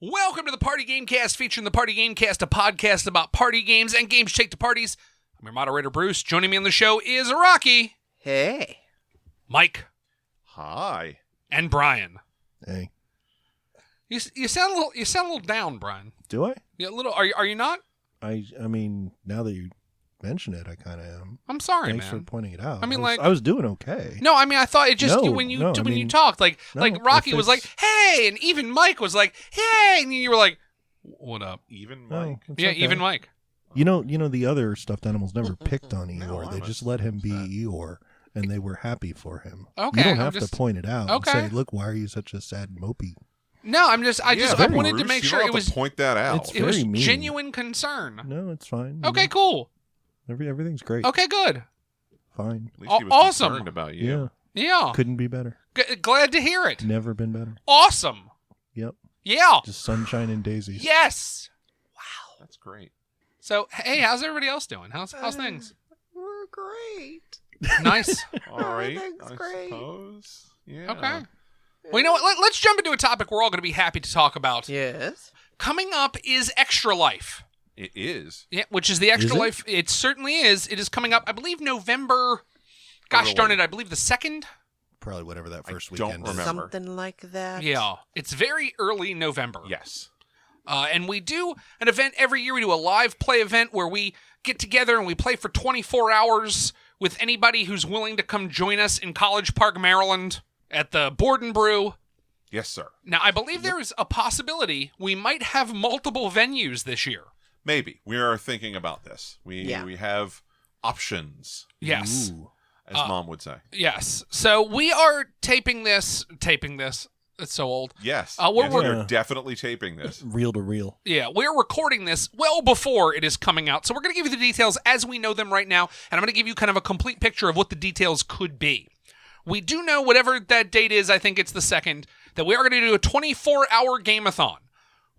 Welcome to the Party Gamecast, featuring the Party Gamecast, a podcast about party games and games shake to parties. I'm your moderator, Bruce. Joining me on the show is Rocky. Hey. Mike. Hi. And Brian. Hey. You sound a little down, Brian. Do I? Yeah, a little. Are you not? I mean, now that you mention it, I kind of am. I'm sorry, Thanks man. for pointing it out. I mean, I was doing okay. No, I mean, I thought it just No, when you no, I mean, talked, like Rocky if was like, "Hey," and even Mike was like, "Hey," and you were like, "What up?" Even No, Mike. it's Yeah, okay. even Mike. You know, the other stuffed animals never picked on No, Eeyore. They I'm just let him be upset. Eeyore, and they were happy for him. Okay, You don't I'm have just- to point it out Okay. and say, "Look, why are you such a sad mopey?" No, I wanted to Bruce, make you sure don't it have was to point that out. It's it was very mean. genuine concern. No, it's fine. Okay, cool. Everything's great. Okay, good. Fine. At least he was Awesome. concerned about you. Yeah. Yeah. Couldn't be better. Glad to hear it. Never been better. Awesome. Yep. Yeah. Just sunshine and daisies. Yes. That's great. So, hey, how's everybody else doing? How's things? We're great. Nice. All right. Everything's I great. suppose. Yeah. Okay. Well, you know what? Let's jump into a topic we're all going to be happy to talk about. Yes. Coming up is Extra Life. It is. Yeah, which is the Extra Is it? Life. It certainly is. It is coming up, I believe, November. Gosh Early. darn it, I believe the 2nd. Probably whatever that first I don't weekend is. remember. Something like that. Yeah. It's very early November. Yes. And we do an event every year. We do a live play event where we get together and we play for 24 hours with anybody who's willing to come join us in College Park, Maryland at the Board and Brew. Yes, sir. Now, I believe there is a possibility we might have multiple venues this year. Maybe. We are thinking about this. We have options, Yes. Ooh. as Mom would say. Yes. So we are taping this. It's so old. Yes. We're- Yes, we're- we're definitely taping this. Reel to reel. Yeah, we're recording this well before it is coming out. So we're going to give you the details as we know them right now. And I'm going to give you kind of a complete picture of what the details could be. We do know whatever that date is, I think it's the 2nd, that we are going to do a 24-hour game-a-thon.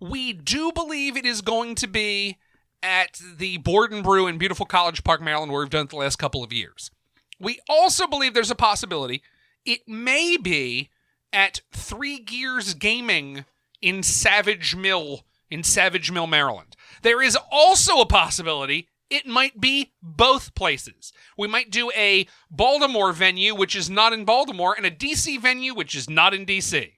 We do believe it is going to be at the Board and Brew in beautiful College Park, Maryland, where we've done it the last couple of years. We also believe there's a possibility it may be at Three Gears Gaming in Savage Mill, Maryland. There is also a possibility it might be both places. We might do a Baltimore venue, which is not in Baltimore, and a DC venue, which is not in DC.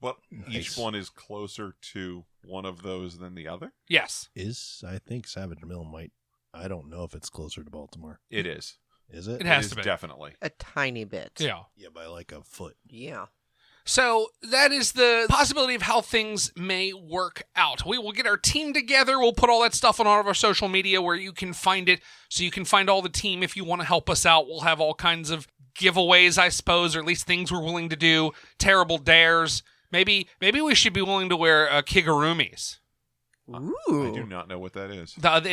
Well, each Nice. one is closer to one of those than the other. Yes. I think Savage Mill might. I don't know if it's closer to Baltimore. It is. Is it? It has It to is be. definitely. A tiny bit. Yeah. Yeah, by like a foot. Yeah. So that is the possibility of how things may work out. We will get our team together. We'll put all that stuff on all of our social media where you can find it. So you can find all the team if you want to help us out. We'll have all kinds of giveaways, I suppose, or at least things we're willing to do. Terrible dares. Maybe we should be willing to wear kigurumis. Ooh. I do not know what that is. What?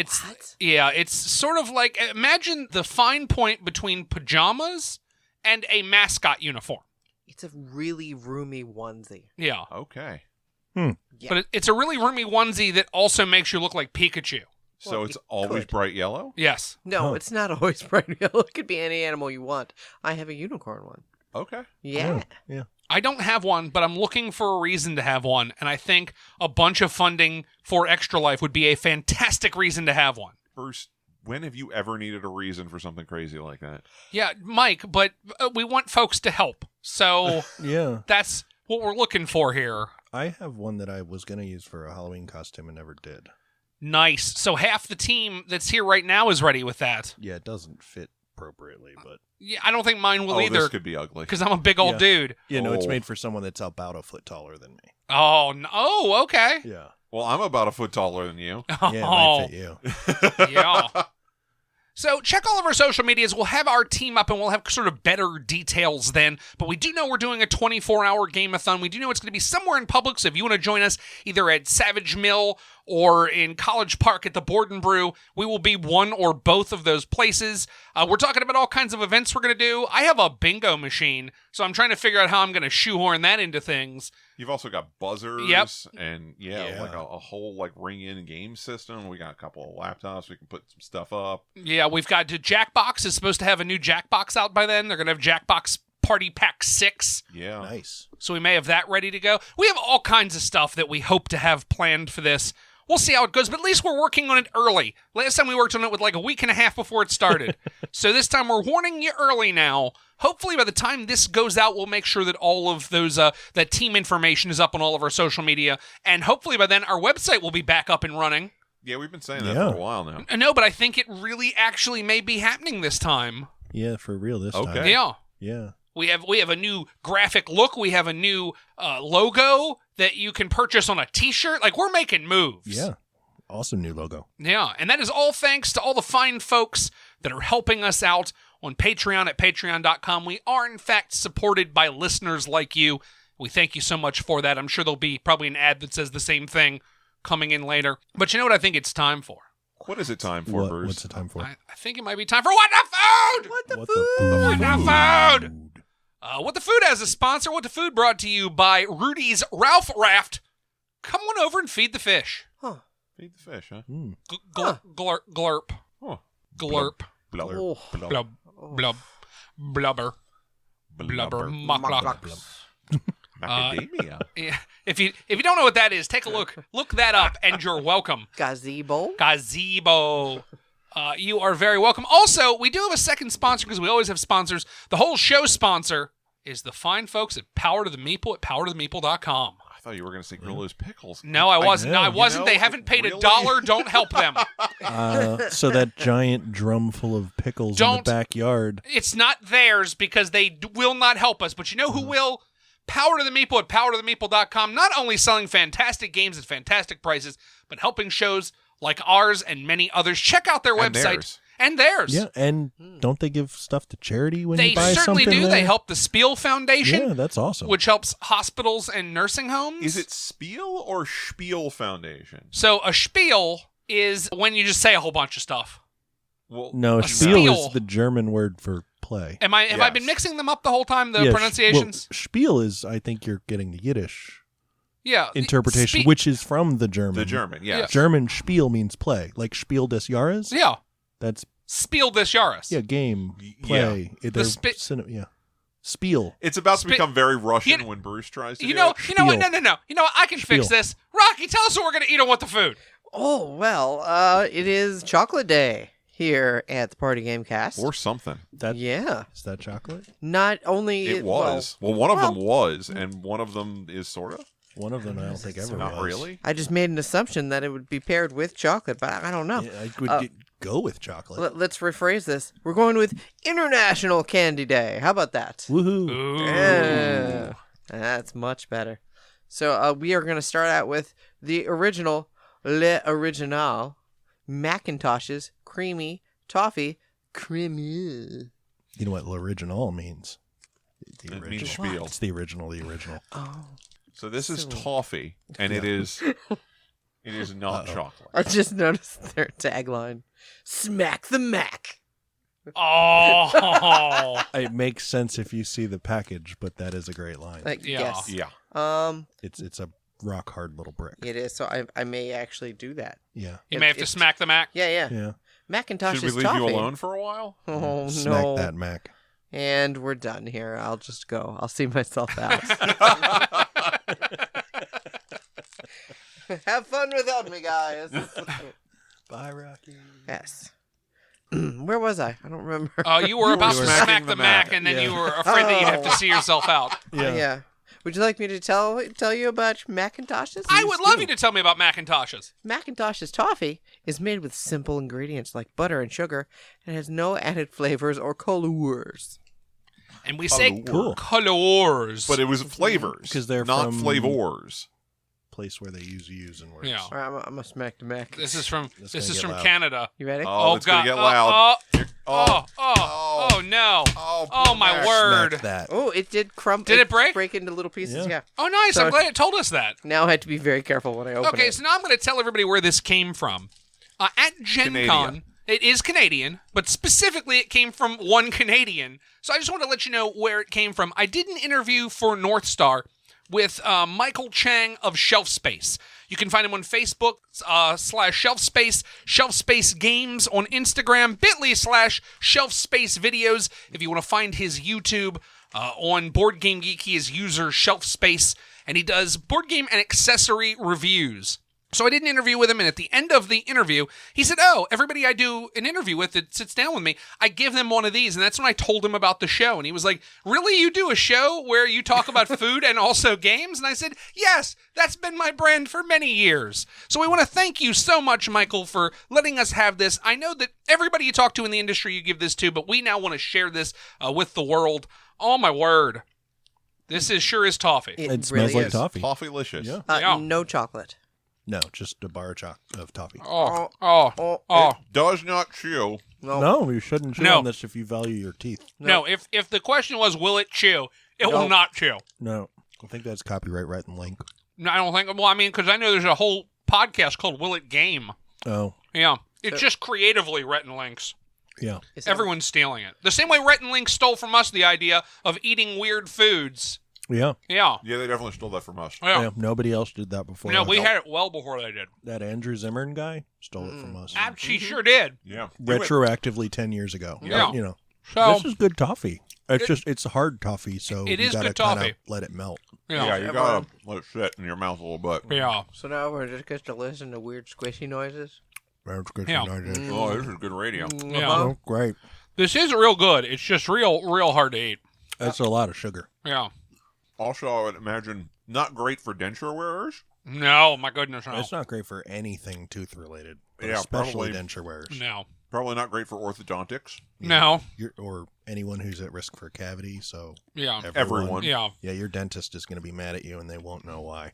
It's sort of like, imagine the fine point between pajamas and a mascot uniform. It's a really roomy onesie. Yeah. Okay. Yeah. But it's a really roomy onesie that also makes you look like Pikachu. So Well, it's it always could. bright yellow? Yes. No, Huh. it's not always bright yellow. It could be any animal you want. I have a unicorn one. Okay. Yeah. Yeah. I don't have one, but I'm looking for a reason to have one, and I think a bunch of funding for Extra Life would be a fantastic reason to have one. Bruce, when have you ever needed a reason for something crazy like that? Yeah, Mike, but we want folks to help, so Yeah. that's what we're looking for here. I have one that I was going to use for a Halloween costume and never did. Nice. So half the team that's here right now is ready with that. Yeah, it doesn't fit appropriately, but Yeah, I don't think mine will This either, could be ugly. because I'm a big old Yeah. dude. it's Oh. made for someone that's about a foot taller than me. Oh, no. Oh, okay. Yeah. Well, I'm about a foot taller than you. Yeah, it Oh, might fit you. yeah. So check all of our social medias. We'll have our team up and we'll have sort of better details then. But we do know we're doing a 24-hour game-a-thon. We do know it's going to be somewhere in public. So if you want to join us either at Savage Mill or in College Park at the Board and Brew, we will be one or both of those places. We're talking about all kinds of events we're going to do. I have a bingo machine, so I'm trying to figure out how I'm going to shoehorn that into things. You've also got buzzers Yep. and Yeah. like a whole like ring-in game system. We got a couple of laptops. We can put some stuff up. Yeah, we've got Jackbox is supposed to have a new Jackbox out by then. They're going to have Jackbox Party Pack 6. Yeah. Nice. So we may have that ready to go. We have all kinds of stuff that we hope to have planned for this. We'll see how it goes, but at least we're working on it early. Last time we worked on it with like a week and a half before it started. So this time we're warning you early now. Hopefully by the time this goes out, we'll make sure that all of those, that team information is up on all of our social media. And hopefully by then our website will be back up and running. Yeah, we've been saying that for a while now. No, but I think it really actually may be happening this time. Yeah, for real this time. Okay. Yeah. Yeah. We have a new graphic look. We have a new logo that you can purchase on a t-shirt. Like, we're making moves. Yeah. Awesome new logo. Yeah, and that is all thanks to all the fine folks that are helping us out on Patreon at patreon.com. We are, in fact, supported by listeners like you. We thank you so much for that. I'm sure there'll be probably an ad that says the same thing coming in later. But you know what I think it's time for? What is it time for, Bruce? What's it time for? I think it might be time for What the Food! What the What food? What the Food! What the Food has a sponsor. What the Food brought to you by Rudy's Ralph Raft. Come on over and feed the fish. Huh. Feed the fish, huh? Glurp. Glurp. Oh. Glurp. Blub. Oh. Blub. Blub. Blub. Blubber. Blubber. Muckluck. Macadamia. Yeah. If you don't know what that is, take a look. Look that up, and you're welcome. Gazebo. Gazebo. You are very welcome. Also, we do have a second sponsor because we always have sponsors. The whole show sponsor is the fine folks at Power to the Meeple at powertothemeeple.com. I thought you were going to say Grill Those Pickles. No, I wasn't. know. I wasn't. You know, They haven't paid really? $1. Don't help them. So that giant drum full of pickles in Don't. the backyard. It's not theirs because they will not help us. But you know who will? Power to the Meeple at powertothemeeple.com. Not only selling fantastic games at fantastic prices, but helping shows like ours and many others. Check out their And website. theirs. And theirs. Yeah, and don't they give stuff to charity when They you buy certainly something do. there? They help the Spiel Foundation. Yeah, that's awesome. Which helps hospitals and nursing homes. Is it Spiel or Spiel Foundation? So a spiel is when you just say a whole bunch of stuff. Well, No, A spiel spiel. is the German word for play. Have I been Yes. mixing them up the whole time? The Yeah, pronunciations. spiel is, I think you're getting the Yiddish Yeah. interpretation, which is from the German. the German, yes. German Spiel means play, like Spiel des Jahres. Yeah. That's Spiel des Jahres. yeah, game, Yeah. play. They're spi- yeah, Spiel. It's about to become very Russian You- when Bruce tries to You do know it. what? No. Spiel. You know what? I can fix Spiel. this. Rocky, tell us what we're going to eat on What the Food. Oh, well, it is chocolate day here at the Party Gamecast. Or something. That Yeah. is that chocolate. Not only... It was. Well, one of them was, and one of them is sort of. One of them I don't think ever Not was. really. I just made an assumption that it would be paired with chocolate, but I don't know. Yeah, I would go with chocolate. Let's rephrase this. We're going with International Candy Day. How about that? Woohoo! Ooh. Yeah. That's much better. So we are going to start out with the original, Le Original, Macintosh's Creamy Toffee Creamy. You know what l'original means? The It means original. spiel. It's the original. The original. Oh. So this is So- toffee, and it is not chocolate. I just noticed their tagline. Smack the Mac. Oh. It makes sense if you see the package, but that is a great line. Yeah. Yes. Yeah. It's a rock hard little brick. It is. So I may actually do that. Yeah. You may have to It's- smack the Mac. Yeah. Yeah. Macintosh's Should we leave toffee. you alone for a while? Oh, Smack no. that Mac. And we're done here. I'll just go. I'll see myself out. Have fun without me, guys. Bye, Rocky. Yes. Where was I? I don't remember. You were about were to smacking smack the the Mac, Mac. and then Yeah. you were afraid that you'd have to see yourself out. Yeah. Would you like me to tell you about Macintoshes? I would love you to tell me about Macintoshes. Macintosh's toffee is made with simple ingredients like butter and sugar and has no added flavors or colors. And we say Cool. colors. But it was flavors, 'Cause they're not from- flavors. Place where they use and words. Yeah. All right, I'm gonna smack the Mac. This is from This this gonna is get from loud. Canada. You ready? Oh, it's God. gonna get loud. Oh no. Oh my Mac. word. Smack that. Oh, it did crumble. Did it break? Break into little pieces. Yeah. Yeah. Oh nice. So- I'm glad it told us that. Now I have to be very careful when I open Okay, it. so now I'm going to tell everybody where this came from. At Gen Canadian. Con, it is Canadian, but specifically it came from one Canadian. So I just want to let you know where it came from. I did an interview for North Star with Michael Chang of Shelf Space. You can find him on Facebook /Shelf Space, Shelf Space Games on Instagram, bit.ly /Shelf Space Videos. If you want to find his YouTube, On Boardgamegeek, he is user Shelf Space, and he does board game and accessory reviews. So I did an interview with him, and at the end of the interview, he said, everybody I do an interview with that sits down with me, I give them one of these. And that's when I told him about the show. And he was like, really? You do a show where you talk about food and also games? And I said, yes, that's been my brand for many years. So we want to thank you so much, Michael, for letting us have this. I know that everybody you talk to in the industry you give this to, but we now want to share this with the world. Oh, my word. This sure is toffee. It smells like toffee. Toffee-licious. Yeah. No chocolate. No, just a bar of toffee. Oh. It does not chew. No, you shouldn't chew on this if you value your teeth. No, if the question was, will it chew? It will not chew. No, I think that's copyright right and link. No, I don't think. Well, I mean, because I know there's a whole podcast called Will It Game. Oh. Yeah. It's just creatively Rhett and Link's. Yeah. Everyone's stealing it. The same way Rhett and Link stole from us the idea of eating weird foods. Yeah. Yeah. Yeah, they definitely stole that from us. Yeah. Nobody else did that before. No, we had it well before they did. That Andrew Zimmern guy stole it from us. She sure did. Yeah. Retroactively 10 years ago. Yeah. You know. So, this is good toffee. It's hard toffee, so It you is gotta good toffee. kind of let it melt. Yeah, you gotta let it sit in your mouth a little bit. Yeah. So now we're just going to listen to weird squishy noises. That's good. Yeah. Oh, this is good radio. Yeah. Oh, great. This is real good. It's just real hard to eat. That's a lot of sugar. Yeah. Also, I would imagine not great for denture wearers. No, my goodness, no. It's not great for anything tooth related, but Yeah, especially probably. denture wearers. No. Probably not great for orthodontics. No. Or anyone who's at risk for a cavity. So Yeah. Everyone. Yeah. Yeah, your dentist is going to be mad at you, and they won't know why.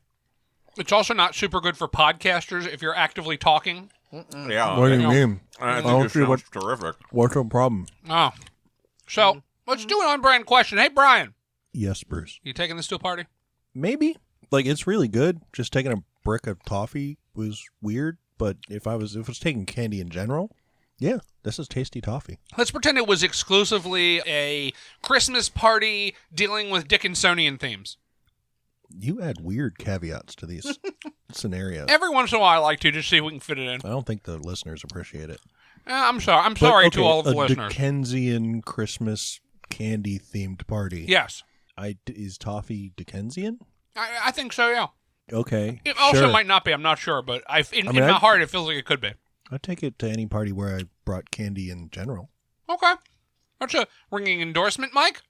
It's also not super good for podcasters if you're actively talking. Yeah. What do you yeah. mean? I don't think see it sounds terrific. What's the problem? Oh. So, let's do an on-brand question. Hey, Brian. Yes, Bruce. You taking this to a party? Maybe. Like, it's really good. Just taking a brick of toffee was weird, but if I was taking candy in general, yeah, this is tasty toffee. Let's pretend it was exclusively a Christmas party dealing with Dickinsonian themes. You add weird caveats to these scenarios. Every once in a while, I like to just see if we can fit it in. I don't think the listeners appreciate it. I'm sorry. I'm sorry But, to all of the a listeners. Dickensian Christmas candy themed party. Yes. Is toffee Dickensian? I think so, yeah. Okay. It also sure. might not be. I'm not sure, but in mean, my I'd- heart, it feels like it could be. I'd take it to any party where I brought candy in general. Okay. That's a ringing endorsement, Mike.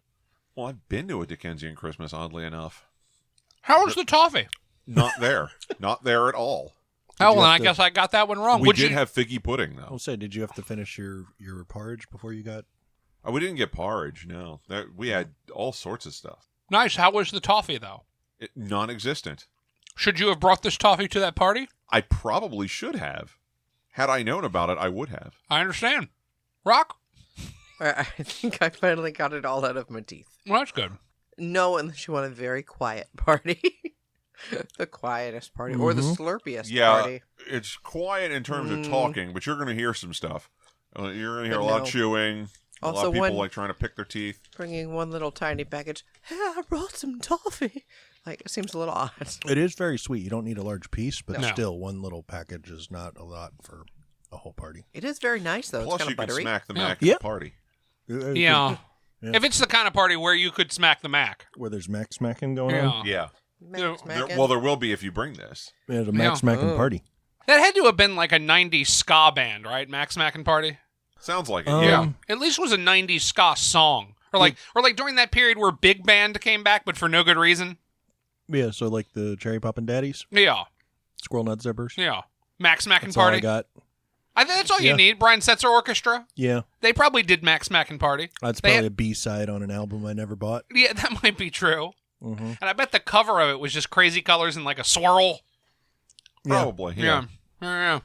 Well, I've been to a Dickensian Christmas, oddly enough. How was the toffee? Not there. Not there at all. Oh, you well, have I to- guess I got that one wrong. We Would did you? have figgy pudding, though. I'll say, did you have to finish your porridge before you got... We didn't get porridge, no. We had all sorts of stuff. Nice. How was the toffee, though? Non-existent. Should you have brought this toffee to that party? I probably should have. Had I known about it, I would have. I understand. Rock? I think I finally got it all out of my teeth. Well, that's good. No, unless you want a very quiet party. The quietest party. Or the slurpiest Yeah, party. it's quiet in terms of talking, but you're going to hear some stuff. You're going to hear a lot of chewing. A lot Also, of people when- like trying to pick their teeth. Bringing one little tiny package. Hey, I brought some toffee. Like, it seems a little odd. It is very sweet. You don't need a large piece, but No. still, one little package is not a lot for a whole party. It is very nice, though. Plus, it's kind you of can buttery. smack the Yeah. Mac Yeah. at the party. Yeah. Yeah. If it's the kind of party where you could smack the Mac. Where there's Mac smacking going Yeah. on. Yeah. Smacking. There will be if you bring this. Yeah, the Mac Yeah. smacking Oh. party. That had to have been like a 90s ska band, right? Max Mackin' Party? Sounds like it, yeah. At least it was a 90s ska song. Or like during that period where big band came back, but for no good reason. Yeah, so like the Cherry Poppin' Daddies, Yeah. Squirrel Nut Zippers. Yeah. Max Mackin' That's all Party. I got. I think that's all you Yeah. need. Brian Setzer Orchestra. Yeah, They probably did Max Mackin' Party. that's They probably had- a B-side on an album I never bought. Yeah, that might be true. Mm-hmm. And I bet the cover of it was just crazy colors and like a swirl. Probably, yeah. Yeah.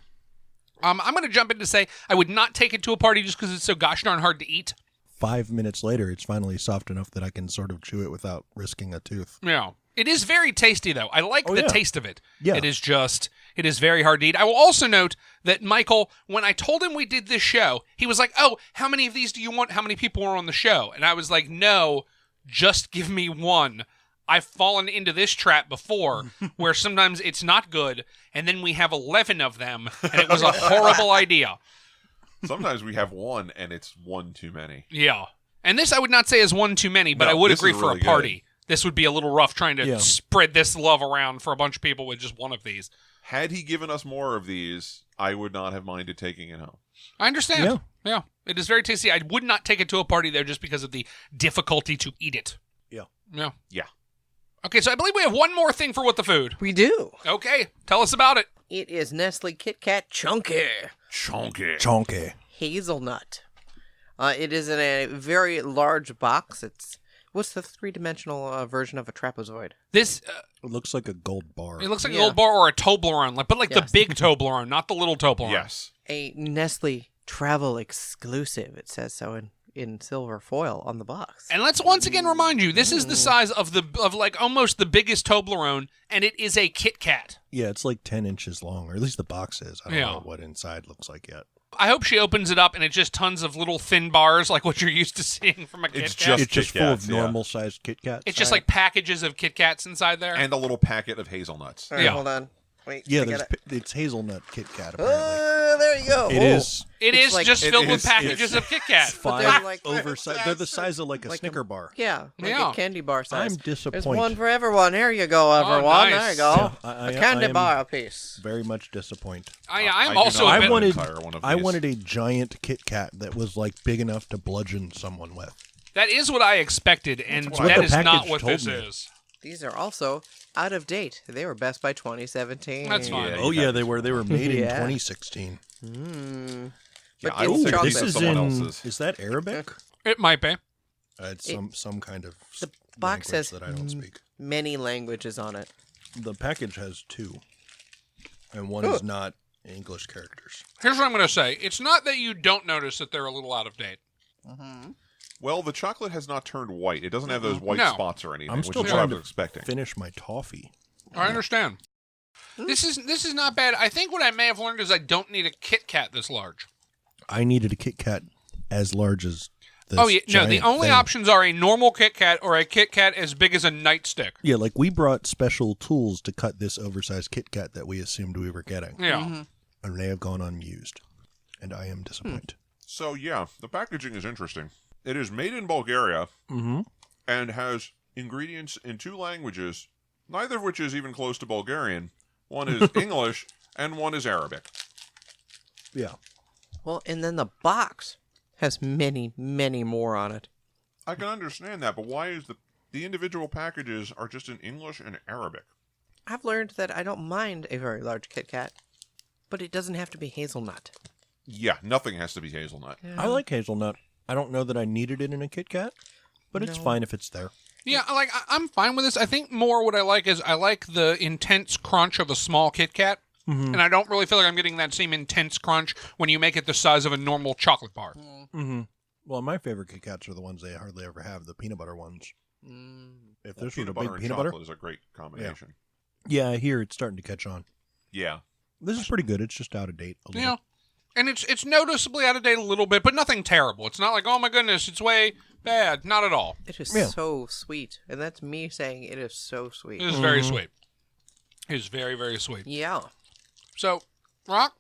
I'm going to jump in to say I would not take it to a party just because it's so gosh darn hard to eat. 5 minutes later, it's finally soft enough that I can sort of chew it without risking a tooth. Yeah. It is very tasty, though. I like the yeah. taste of it. Yeah. It is very hard to eat. I will also note that Michael, when I told him we did this show, he was like, oh, how many of these do you want? How many people are on the show? And I was like, no, just give me one. I've fallen into this trap before where sometimes it's not good, and then we have 11 of them, and it was a horrible idea. Sometimes we have one, and it's one too many. Yeah. And this I would not say is one too many, but No, I would this agree is for really a party. This would be a little rough trying to Yeah. spread this love around for a bunch of people with just one of these. Had he given us more of these, I would not have minded taking it home. I understand. Yeah. It is very tasty. I would not take it to a party there just because of the difficulty to eat it. Yeah. Yeah. Yeah. Okay, so I believe we have one more thing for What the Food. We do. Okay, tell us about it. It is Nestle Kit Kat Chunky Chonky. Chonky. Hazelnut. It is in a very large box. What's the three-dimensional version of a trapezoid? This, It looks like a gold bar. it looks like a Yeah. gold bar or a Toblerone, but like the Yes. big Toblerone, not the little Toblerone. Yes. A Nestle travel exclusive. It says so in silver foil on the box. And let's once again remind you, this is the size of like almost the biggest Toblerone, and it is a Kit Kat. Yeah, it's like 10 inches long, or at least the box is. I don't Yeah. know what inside looks like yet. I hope she opens it up and it's just tons of little thin bars like what you're used to seeing from a Kit It's Kat. just It's just Kit full Kats, of yeah. normal-sized Kit Kats. It's just like packages of Kit Kats inside there. And a little packet of hazelnuts. All right, Yeah. hold on. Wait. Yeah, I got it. it's hazelnut Kit Kat, apparently. There you go. It is It It's is like- just it filled with is- packages of Kit Kat. But they're 5 like- oversized. They're the size of like a Like a- Snicker bar. Yeah, like Yeah. a candy bar size. I'm There's disappointed. one for everyone. Here you go, everyone. nice. There you go. Yeah, A candy am bar apiece. very much disappointed. I'm do also not a have bit, an wanted- entire one of I these. wanted a giant Kit Kat that was like big enough to bludgeon someone with. that is what I expected, and what that the is not package what told this me. is. These are also out of date. They were best by 2017. That's fine. Yeah, Oh you yeah, have they these were ones. made in Yeah. 2016. Mm. Yeah, But I it's don't think chocolate. this This is is someone in. else's. Is that Arabic? It might be. It's some kind of The box language says that I don't speak. many languages on it. The package has 2, and one is not English characters. Here's what I'm going to say. It's not that you don't notice that they're a little out of date. Well, the chocolate has not turned white. It doesn't have those white No. spots or anything, I'm which still is what I trying was to expecting. finish my toffee. I understand. This is not bad. I think what I may have learned is I don't need a Kit Kat this large. I needed a Kit Kat as large as this. Oh yeah, no. The giant only thing. options are a normal Kit Kat or a Kit Kat as big as a nightstick. Yeah, like we brought special tools to cut this oversized Kit Kat that we assumed we were getting, Yeah. and they have gone unused, and I am disappointed. So, yeah, the packaging is interesting. It is made in Bulgaria Mm-hmm. and has ingredients in 2 languages, neither of which is even close to Bulgarian. One is English and one is Arabic. Yeah. Well, and then the box has many, many more on it. I can understand that, but why is the individual packages are just in English and Arabic? I've learned that I don't mind a very large Kit Kat, but it doesn't have to be hazelnut. Yeah, nothing has to be hazelnut. I like hazelnut. I don't know that I needed it in a Kit Kat, but it's No. fine if it's there. Yeah, I'm fine with this. I think more what I like is I like the intense crunch of a small Kit Kat, and I don't really feel like I'm getting that same intense crunch when you make it the size of a normal chocolate bar. Mm-hmm. Well, my favorite Kit Kats are the ones they hardly ever have, the peanut butter ones. If this was a Peanut butter big and peanut chocolate butter, is a great combination. yeah, I hear it's starting to catch on. Yeah. This is pretty good. It's just out of date a little. Yeah, and it's noticeably out of date a little bit, but nothing terrible. It's not like, oh my goodness, it's way bad. Not at all. It is Yeah. so sweet, and that's me saying it is so sweet. It is very sweet. It is very, very sweet. Yeah. So, Rock?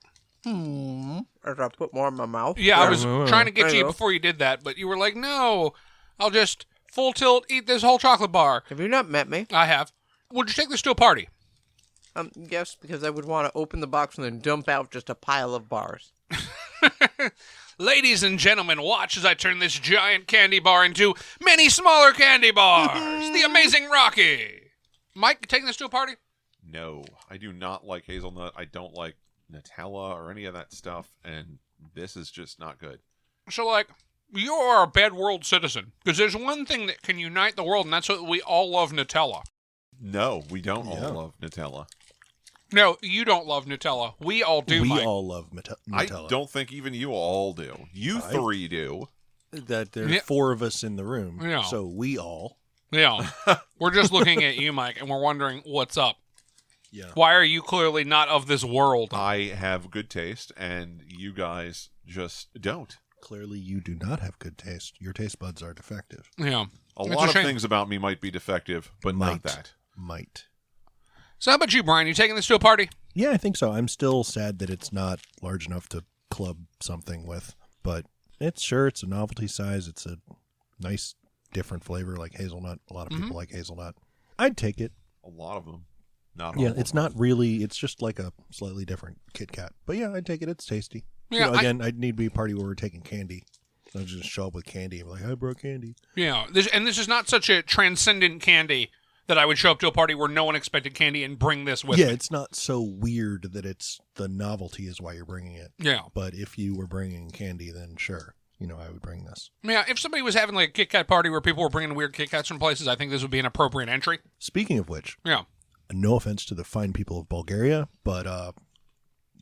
As I put more in my mouth. Yeah, I was Yeah. trying to get I you know. before you did that, but you were like, no, I'll just full tilt eat this whole chocolate bar. Have you not met me? I have. Would you take this to a party? Yes, because I would want to open the box and then dump out just a pile of bars. Ladies and gentlemen, watch as I turn this giant candy bar into many smaller candy bars. The amazing Rocky. Mike, taking this to a party? No, I do not like hazelnut. I don't like Nutella or any of that stuff, and this is just not good. So, like, you are a bad world citizen. Because there's one thing that can unite the world, and that's that we all love Nutella. No, we don't Yeah. all love Nutella. No, you don't love Nutella. We all do, we Mike. all love Nutella. I don't think even you all do. You 3 do. That there's Yeah. 4 of us in the room, Yeah. so we all. Yeah. We're just looking at you, Mike, and we're wondering what's up. Yeah. Why are you clearly not of this world? I have good taste, and you guys just don't. Clearly, you do not have good taste. Your taste buds are defective. Yeah. A It's lot a of shame. things about me might be defective, but not Might. that. Might. So how about you, Brian? You taking this to a party? Yeah, I think so. I'm still sad that it's not large enough to club something with, but it's a novelty size. It's a nice, different flavor like hazelnut. A lot of people like hazelnut. I'd take it. A lot of them. Not all Yeah, of it's them. not really. It's just like a slightly different Kit Kat. But yeah, I'd take it. It's tasty. Yeah, Again, I'd need to be a party where we're taking candy. I'd just show up with candy and be like, I brought candy. Yeah, this is not such a transcendent candy that I would show up to a party where no one expected candy and bring this with me. It's not so weird that it's the novelty is why you're bringing it. Yeah. But if you were bringing candy, then sure, I would bring this. Yeah, if somebody was having like a Kit Kat party where people were bringing weird Kit Kats from places, I think this would be an appropriate entry. Speaking of which, Yeah. no offense to the fine people of Bulgaria, but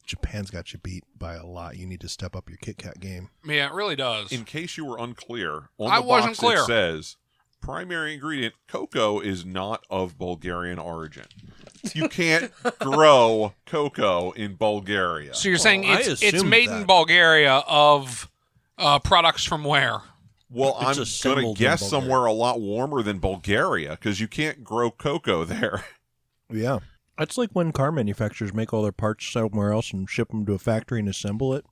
Japan's got you beat by a lot. You need to step up your Kit Kat game. Yeah, it really does. In case you were unclear, on I the wasn't box clear. it says, primary ingredient, cocoa is not of Bulgarian origin. You can't grow cocoa in Bulgaria. So you're saying I it's assumed made in that. Bulgaria of products from where? Well, It's I'm assembled going in to guess Bulgaria. somewhere a lot warmer than Bulgaria, because you can't grow cocoa there. Yeah. That's like when car manufacturers make all their parts somewhere else and ship them to a factory and assemble it.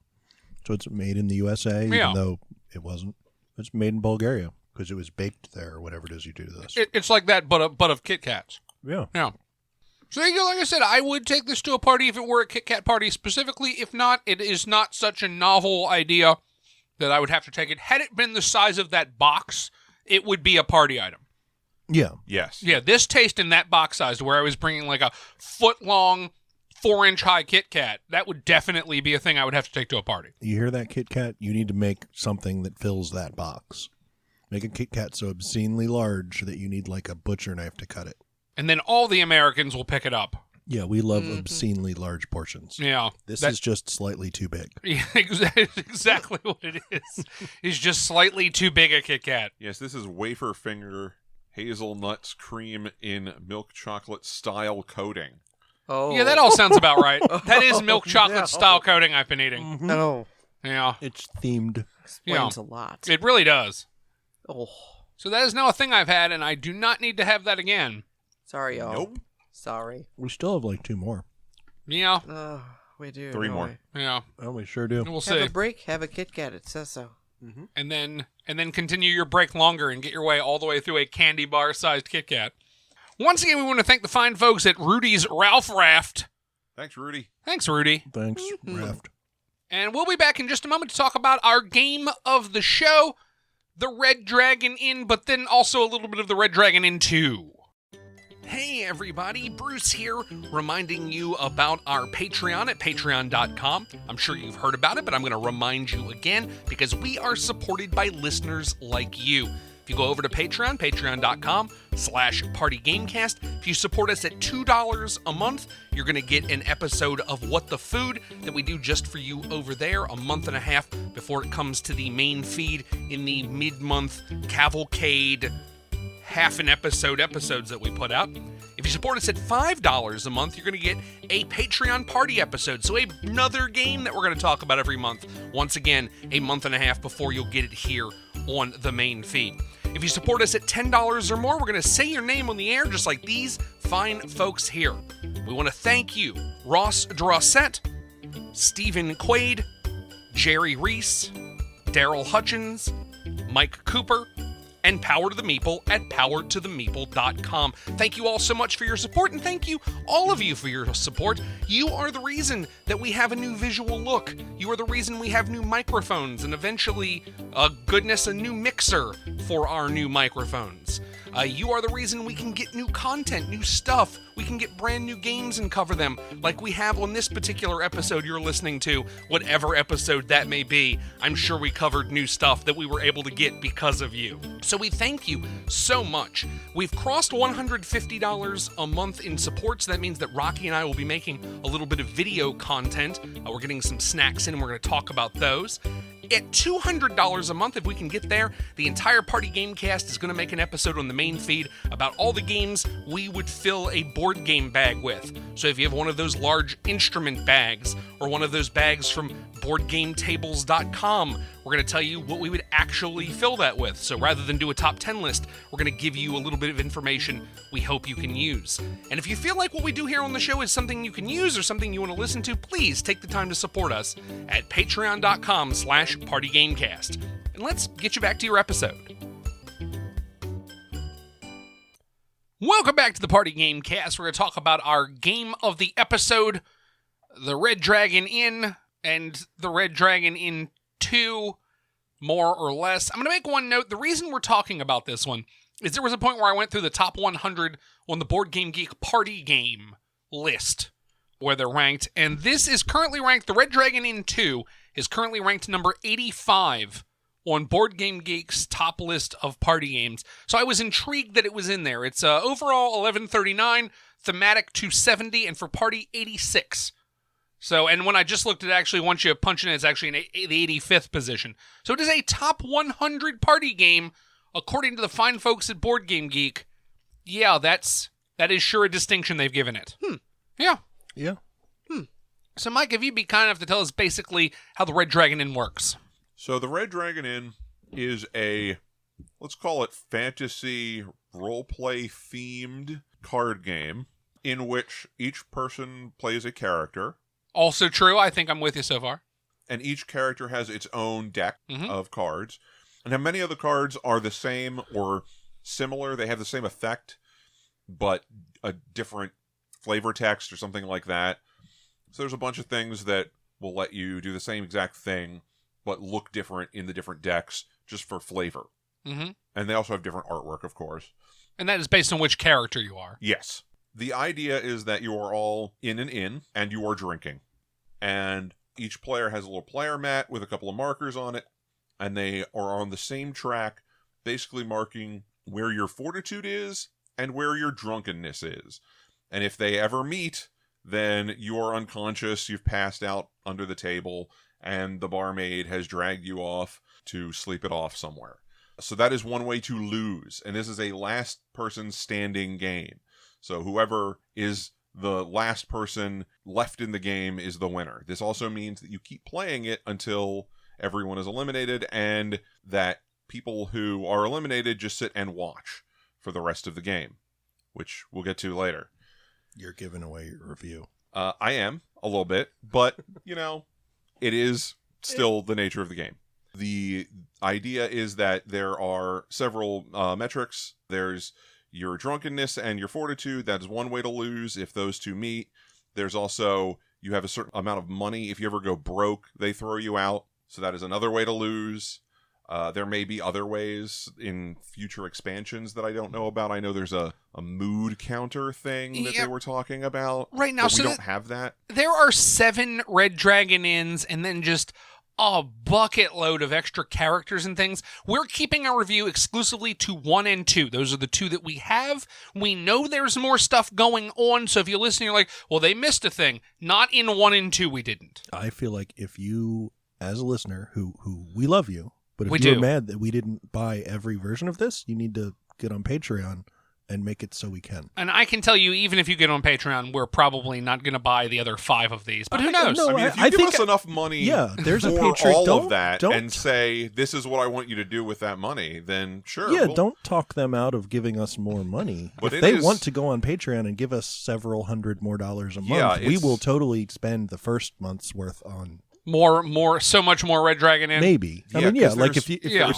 So it's made in the USA, Yeah. even though it wasn't. It's made in Bulgaria because it was baked there or whatever it is you do to this. It's like that, but of Kit Kats. Yeah. Yeah. So there you go. Like I said, I would take this to a party if it were a Kit Kat party specifically. If not, it is not such a novel idea that I would have to take it. Had it been the size of that box, it would be a party item. Yeah. Yes. Yeah, this taste in that box size where I was bringing like a foot-long, 4-inch high Kit Kat, that would definitely be a thing I would have to take to a party. You hear that, Kit Kat? You need to make something that fills that box. Make a Kit Kat so obscenely large that you need like a butcher knife to cut it. And then all the Americans will pick it up. Yeah, we love obscenely large portions. Yeah. This that- is just slightly too big. Yeah, exactly what it is. It's just slightly too big a Kit Kat. Yes, this is wafer finger hazelnuts cream in milk chocolate style coating. Oh. Yeah, that all sounds about right. That is milk chocolate no. style coating I've been eating. No. Yeah, It's themed. Explains a lot. it really does. Oh. So that is now a thing I've had, and I do not need to have that again. Sorry, y'all. Nope. Sorry. We still have like 2 more. Yeah, We do. 3 don't more. we? yeah. Oh, we sure do. We'll Have see. a break. Have a Kit Kat. It says so. And then continue your break longer and get your way all the way through a candy bar-sized Kit Kat. Once again, we want to thank the fine folks at Rudy's Ralph Raft. Thanks, Rudy. Thanks, Rudy. Thanks, Raft. And we'll be back in just a moment to talk about our game of the show, the Red Dragon Inn, but then also a little bit of the Red Dragon Inn 2. Hey everybody, Bruce here, reminding you about our Patreon at patreon.com. I'm sure you've heard about it, but I'm going to remind you again because we are supported by listeners like you. If you go over to Patreon, patreon.com/partygamecast, if you support us at $2 a month, you're going to get an episode of What the Food that we do just for you over there a month and a half before it comes to the main feed in the mid-month cavalcade half an episodes that we put out. If you support us at $5 a month, you're going to get a Patreon party episode. So another game that we're going to talk about every month. Once again, a month and a half before you'll get it here on the main feed. If you support us at $10 or more, we're going to say your name on the air just like these fine folks here. We want to thank you, Ross Drossett, Stephen Quaid, Jerry Reese, Daryl Hutchins, Mike Cooper, and Power to the Meeple at powertothemeeple.com. Thank you all so much for your support, and thank you, all of you, for your support. You are the reason that we have a new visual look. You are the reason we have new microphones, and eventually, goodness, a new mixer for our new microphones. You are the reason we can get new content, new stuff. We can get brand new games and cover them, like we have on this particular episode you're listening to, whatever episode that may be. I'm sure we covered new stuff that we were able to get because of you. So we thank you so much. We've crossed $150 a month in support, so that means that Rocky and I will be making a little bit of video content. We're getting some snacks in, and we're going to talk about those. At $200 a month, if we can get there, the entire Party Gamecast is going to make an episode on the main feed about all the games we would fill a board game bag with. So if you have one of those large instrument bags, or one of those bags from BoardGameTables.com, we're going to tell you what we would actually fill that with. So rather than do a top 10 list, we're going to give you a little bit of information we hope you can use. And if you feel like what we do here on the show is something you can use or something you want to listen to, please take the time to support us at patreon.com/partygamecast. And let's get you back to your episode. Welcome back to the Party Game Cast. We're going to talk about our game of the episode, the Red Dragon Inn, and the Red Dragon Inn 2, more or less. I'm going to make one note. The reason we're talking about this one is there was a point where I went through the top 100 on the Boardgamegeek Party Game list, where they're ranked, and this is currently ranked, the Red Dragon Inn 2 is currently ranked number 85 on Boardgamegeek's top list of party games. So I was intrigued that it was in there. It's overall 1139, thematic 270, and for party 86. So, and when I just looked at actually, once you punch in, it's actually in the 85th position. So it is a top 100 party game, according to the fine folks at BoardGameGeek. Yeah, that is sure a distinction they've given it. Yeah. Yeah. So, Mike, if you'd be kind enough to tell us basically how the Red Dragon Inn works. So the Red Dragon Inn is a, let's call it fantasy roleplay themed card game in which each person plays a character. Also true. I think I'm with you so far. And each character has its own deck of cards. And now many of the cards are the same or similar. They have the same effect, but a different flavor text or something like that. So there's a bunch of things that will let you do the same exact thing, but look different in the different decks just for flavor. Mm-hmm. And they also have different artwork, of course. And that is based on which character you are. Yes. The idea is that you are all in an inn and you are drinking. And each player has a little player mat with a couple of markers on it. And they are on the same track, basically marking where your fortitude is and where your drunkenness is. And if they ever meet, then you are unconscious, you've passed out under the table, and the barmaid has dragged you off to sleep it off somewhere. So that is one way to lose, and this is a last person standing game. So whoever is the last person left in the game is the winner. This also means that you keep playing it until everyone is eliminated, and that people who are eliminated just sit and watch for the rest of the game, which we'll get to later. You're giving away your review. I am, a little bit, but, it is still the nature of the game. The idea is that there are several metrics. There's your drunkenness and your fortitude. That is one way to lose if those two meet. There's also, you have a certain amount of money. If you ever go broke, they throw you out. So that is another way to lose. There may be other ways in future expansions that I don't know about. I know there's a mood counter thing that they were talking about. Right now, but so we don't have that. There are 7 Red Dragon Inns and then just a bucket load of extra characters and things. We're keeping our review exclusively to 1 and 2. Those are the 2 that we have. We know there's more stuff going on, so if you listen, you're like, well, they missed a thing. Not in 1 and 2, we didn't. I feel like if you, as a listener, who we love you, but if you're mad that we didn't buy every version of this, you need to get on Patreon and make it so we can. And I can tell you, even if you get on Patreon, we're probably not going to buy the other 5 of these. But who knows? No, I mean, if you give us enough money there's for a Patreon, all of that and say, this is what I want you to do with that money, then sure. Yeah, don't talk them out of giving us more money. But if they want to go on Patreon and give us several $100 more a month, we will totally spend the first month's worth on so much more Red Dragon Inn. Maybe. I mean, like if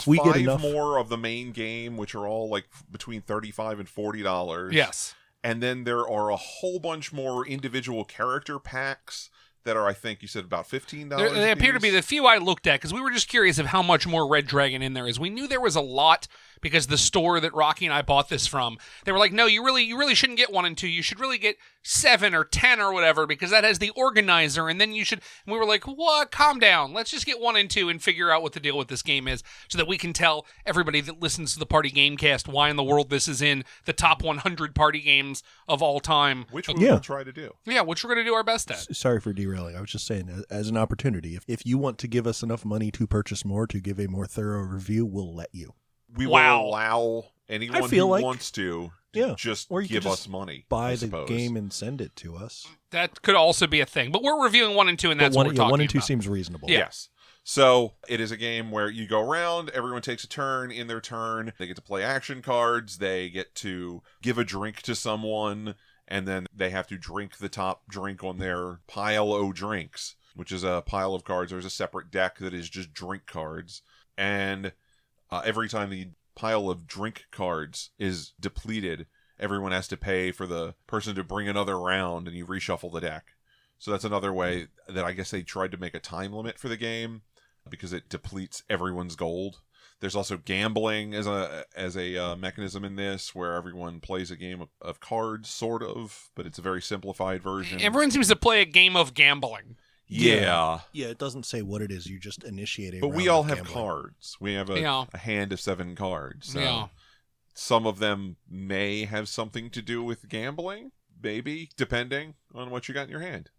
we get enough more of the main game, which are all like between $35 and $40. Yes. And then there are a whole bunch more individual character packs that are, I think you said, about $15. They appear to be the few I looked at, because we were just curious of how much more Red Dragon Inn there is. We knew there was a lot, because the store that Rocky and I bought this from, they were like, no, you really shouldn't get 1 and 2. You should really get 7 or 10 or whatever, because that has the organizer, and then you should... And we were like, what? Calm down. Let's just get 1 and 2 and figure out what the deal with this game is, so that we can tell everybody that listens to the Party Gamecast why in the world this is in the top 100 party games of all time. Which we will try to do. Yeah, which we're going to do our best at. Sorry for derailing. I was just saying, as an opportunity, if you want to give us enough money to purchase more, to give a more thorough review, we'll let you. We will allow anyone who wants to just give us money. Buy the game and send it to us. That could also be a thing. But we're reviewing 1 and 2, and that's what we're talking about. 1 and 2 seems reasonable. Yeah. Yes. So it is a game where you go around, everyone takes a turn. In their turn, they get to play action cards, they get to give a drink to someone, and then they have to drink the top drink on their pile o' drinks, which is a pile of cards. There's a separate deck that is just drink cards. And every time the pile of drink cards is depleted, everyone has to pay for the person to bring another round, and you reshuffle the deck. So that's another way that I guess they tried to make a time limit for the game, because it depletes everyone's gold. There's also gambling as a mechanism in this, where everyone plays a game of cards, sort of, but it's a very simplified version. Everyone seems to play a game of gambling. Yeah. Yeah, it doesn't say what it is. You just initiate a But round we all of have gambling. cards. We have a hand of 7 cards. So Yeah. some of them may have something to do with gambling, maybe, depending on what you got in your hand.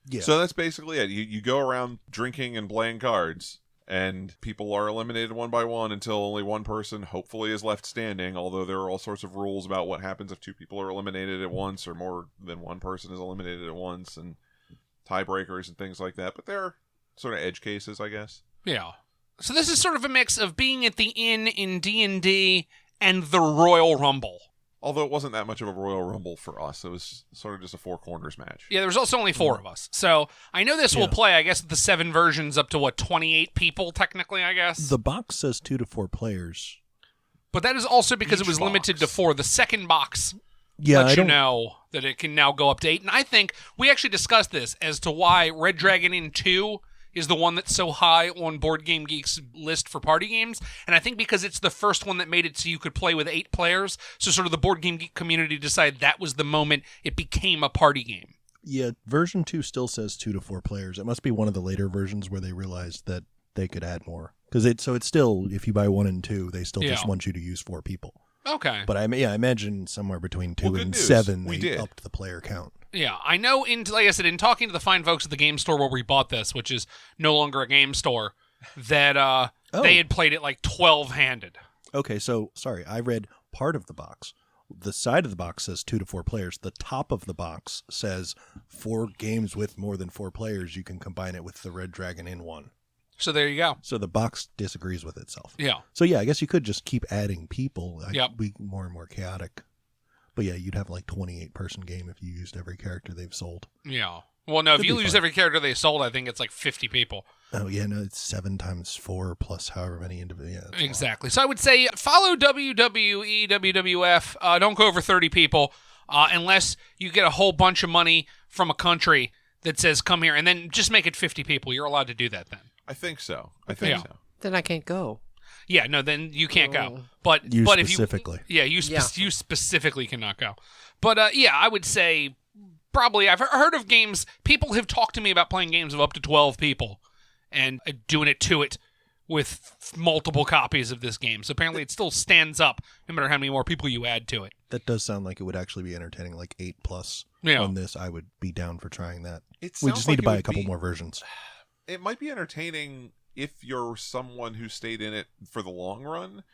Yeah. So that's basically it. You go around drinking and playing cards, and people are eliminated one by one until only one person hopefully is left standing, although there are all sorts of rules about what happens if 2 people are eliminated at once, or more than one person is eliminated at once, and tiebreakers and things like that. But they're sort of edge cases, I guess. Yeah. So this is sort of a mix of being at the inn in D&D and the Royal Rumble. Although it wasn't that much of a Royal Rumble for us. It was sort of just a 4 corners match. Yeah, there was also only 4 of us. So I know this will play, I guess, the 7 versions up to, 28 people, technically, I guess? The box says 2 to 4 players. But that is also because it Each was limited to box. 4. The second box Yeah, lets I you don't know that it can now go up to 8. And I think we actually discussed this as to why Red Dragon Inn 2 is the one that's so high on Board Game Geek's list for party games. And I think because it's the first one that made it so you could play with 8 players, so sort of the Board Game Geek community decided that was the moment it became a party game. Yeah, version 2 still says 2 to 4 players. It must be one of the later versions where they realized that they could add more. Because it's still, if you buy 1 and 2, they still just want you to use 4 people. Okay. But I imagine somewhere between 2 Well, and good news. 7 We they did. upped the player count. Yeah, I know, like I said, in talking to the fine folks at the game store where we bought this, which is no longer a game store, that they had played it like 12-handed. Okay, so, sorry, I read part of the box. The side of the box says 2 to 4 players. The top of the box says 4 games with more than 4 players. You can combine it with the Red Dragon in 1. So there you go. So the box disagrees with itself. Yeah. So yeah, I guess you could just keep adding people. Yep. Be more and more chaotic. But yeah, you'd have like 28-person game if you used every character they've sold. Yeah. Well, no, if Could you be lose fun. every character they sold, I think it's like 50 people. Oh yeah, no, it's 7 times 4 plus however many individuals. Yeah, that's a lot. Exactly. So I would say follow WWE, WWF. Don't go over 30 people unless you get a whole bunch of money from a country that says come here, and then just make it 50 people. You're allowed to do that then. I think so. I think Yeah. so. Then I can't go. Yeah, no, then you can't go. Oh. But You but specifically. if you Yeah. you specifically cannot go. But yeah, I would say probably I've heard of games. People have talked to me about playing games of up to 12 people and doing it to it with multiple copies of this game. So apparently it still stands up no matter how many more people you add to it. That does sound like it would actually be entertaining, like 8 plus Yeah. on this. I would be down for trying that. It We sounds just need like to it buy a would couple be- more versions. It might be entertaining if you're someone who stayed in it for the long run,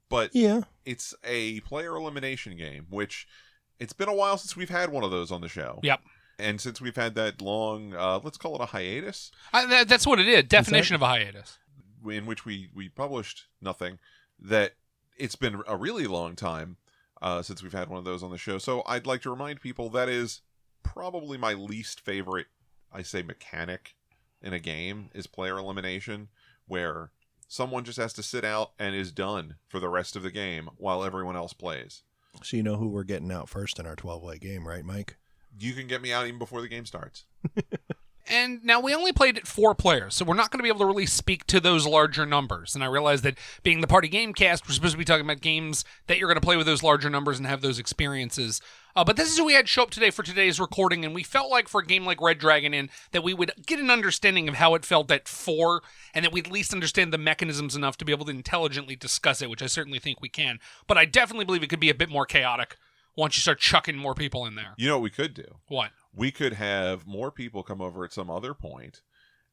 but Yeah. it's a player elimination game, which it's been a while since we've had one of those on the show. Yep. And since we've had that long, let's call it a hiatus, That's what it is. Definition of a hiatus. in which we published nothing, that it's been a really long time since we've had one of those on the show. So I'd like to remind people that is probably my least favorite, I say, mechanic in a game is player elimination, where someone just has to sit out and is done for the rest of the game while everyone else plays. So you know who we're getting out first in our 12-way game, right, Mike? You can get me out even before the game starts. And now we only played it 4 players, so we're not going to be able to really speak to those larger numbers. And I realize that being the Party Game Cast, we're supposed to be talking about games that you're going to play with those larger numbers and have those experiences. But this is who we had show up today for today's recording, and we felt like for a game like Red Dragon Inn that we would get an understanding of how it felt at 4, and that we'd at least understand the mechanisms enough to be able to intelligently discuss it, which I certainly think we can. But I definitely believe it could be a bit more chaotic once you start chucking more people in there. You know what we could do? What? We could have more people come over at some other point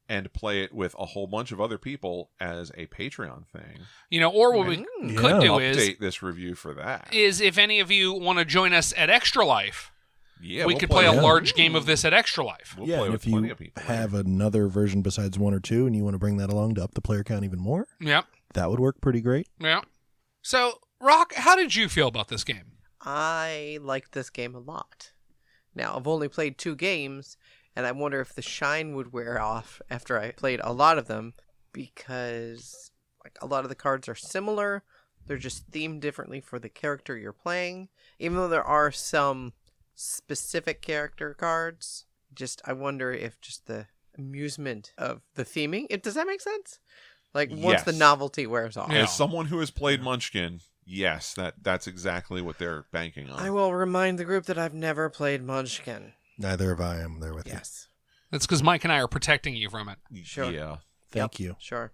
and play it with a whole bunch of other people as a Patreon thing. You know, or what we Yeah. could do Update this review for that. is if any of you want to join us at Extra Life, Yeah, we we'll could play a yeah. large game of this at Extra Life. We'll yeah, play and with if plenty you of people. have another version besides 1 or 2 and you want to bring that along to up the player count even more, Yep, that would work pretty great. yeah. So, Rock, how did you feel about this game? I like this game a lot. Now, I've only played 2 games, and I wonder if the shine would wear off after I played a lot of them, because like a lot of the cards are similar, they're just themed differently for the character you're playing. Even though there are some specific character cards, I wonder if just the amusement of the theming, does that make sense? Like, once the Yes. novelty wears off. Yeah. As someone who has played Munchkin, yes, that's exactly what they're banking on. I will remind the group that I've never played Munchkin. Neither have I. I'm there with Yes. That's because Mike and I are protecting you from it. Sure. Yeah. you. Thank you. Sure.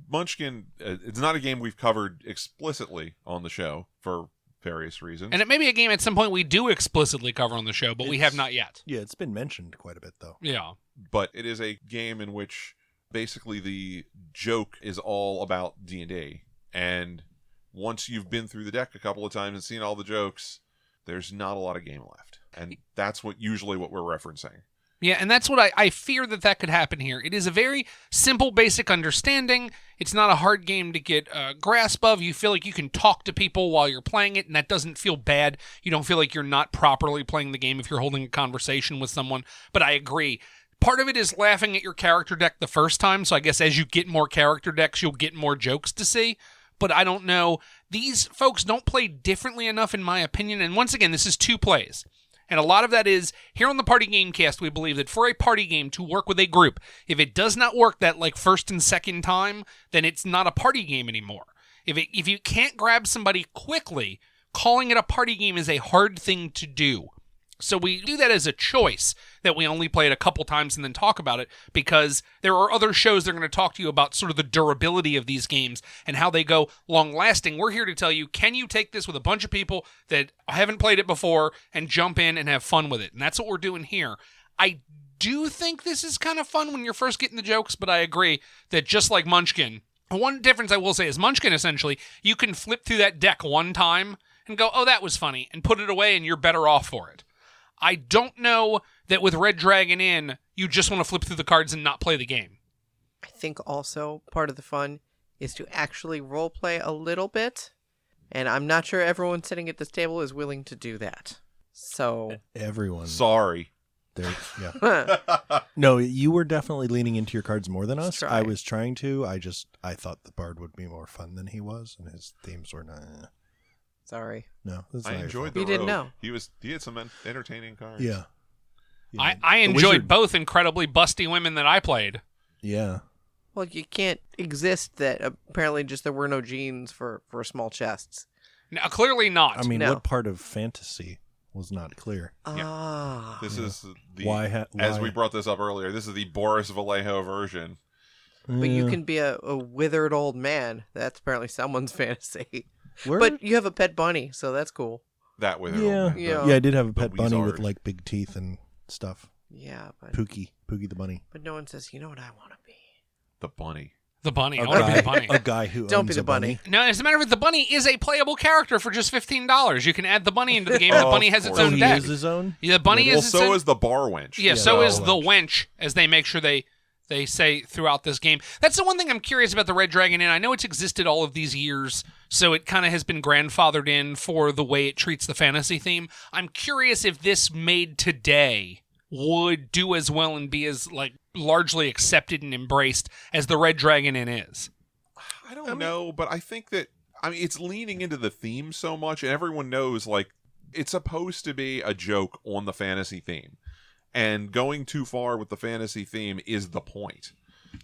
Munchkin, it's not a game we've covered explicitly on the show for various reasons. And it may be a game at some point we do explicitly cover on the show, but we have not yet. Yeah, it's been mentioned quite a bit, though. Yeah. But it is a game in which basically the joke is all about D&D. And once you've been through the deck a couple of times and seen all the jokes, there's not a lot of game left. And that's usually what we're referencing. Yeah, and that's what I fear that could happen here. It is a very simple, basic understanding. It's not a hard game to get a grasp of. You feel like you can talk to people while you're playing it, and that doesn't feel bad. You don't feel like you're not properly playing the game if you're holding a conversation with someone. But I agree. Part of it is laughing at your character deck the first time, so I guess as you get more character decks, you'll get more jokes to see. But I don't know. These folks don't play differently enough, in my opinion. And once again, this is 2 plays. And a lot of that is, here on the Party Gamecast, we believe that for a party game to work with a group, if it does not work that first and second time, then it's not a party game anymore. If you can't grab somebody quickly, calling it a party game is a hard thing to do. So we do that as a choice, that we only play it a couple times and then talk about it, because there are other shows that are going to talk to you about sort of the durability of these games and how they go long-lasting. We're here to tell you, can you take this with a bunch of people that haven't played it before and jump in and have fun with it? And that's what we're doing here. I do think this is kind of fun when you're first getting the jokes, but I agree that just like Munchkin, one difference I will say is Munchkin, essentially, you can flip through that deck one time and go, oh, that was funny, and put it away, and you're better off for it. I don't know that with Red Dragon Inn, you just want to flip through the cards and not play the game. I think also part of the fun is to actually roleplay a little bit. And I'm not sure everyone sitting at this table is willing to do that. So, Everyone. Sorry. Yeah. No, you were definitely leaning into your cards more than us. Try. I was trying to. I thought the bard would be more fun than he was, and his themes were not. sorry. No, that's I not your enjoyed fault. the You didn't rogue. know. He had some entertaining cards. Yeah. I The enjoyed wizard- both incredibly busty women that I played. Yeah. Well, you can't exist that apparently just there were no genes for small chests. Now, clearly not. I mean, No. what part of fantasy was not clear? Ah. This is the Why? as we brought this up earlier, this is the Boris Vallejo version. But you can be a withered old man. That's apparently someone's fantasy. Where? But you have a pet bunny, so that's cool. That with Yeah. Yeah. Yeah, I did have a The pet bunny with Weezard. like big teeth and stuff. Yeah, but Pookie the bunny. no one says, you know what I want to be. the bunny. the bunny. I A want to be guy, the bunny. a guy who Don't owns be the a bunny. bunny. No, as a matter of fact, the bunny is a playable character for just $15. You can add the bunny into the game, and the Oh, bunny of has its course. Oh, own he deck. is his own. Yeah, the bunny Well, is its so own... is the bar wench. Yeah, Yeah, so the is the wench, as they make sure they say throughout this game. That's the one thing I'm curious about the Red Dragon Inn. I know it's existed all of these years, so it kind of has been grandfathered in for the way it treats the fantasy theme. I'm curious if this made today would do as well and be as largely accepted and embraced as the Red Dragon Inn is. I don't know, but I think that it's leaning into the theme so much, and everyone knows it's supposed to be a joke on the fantasy theme, and going too far with the fantasy theme is the point.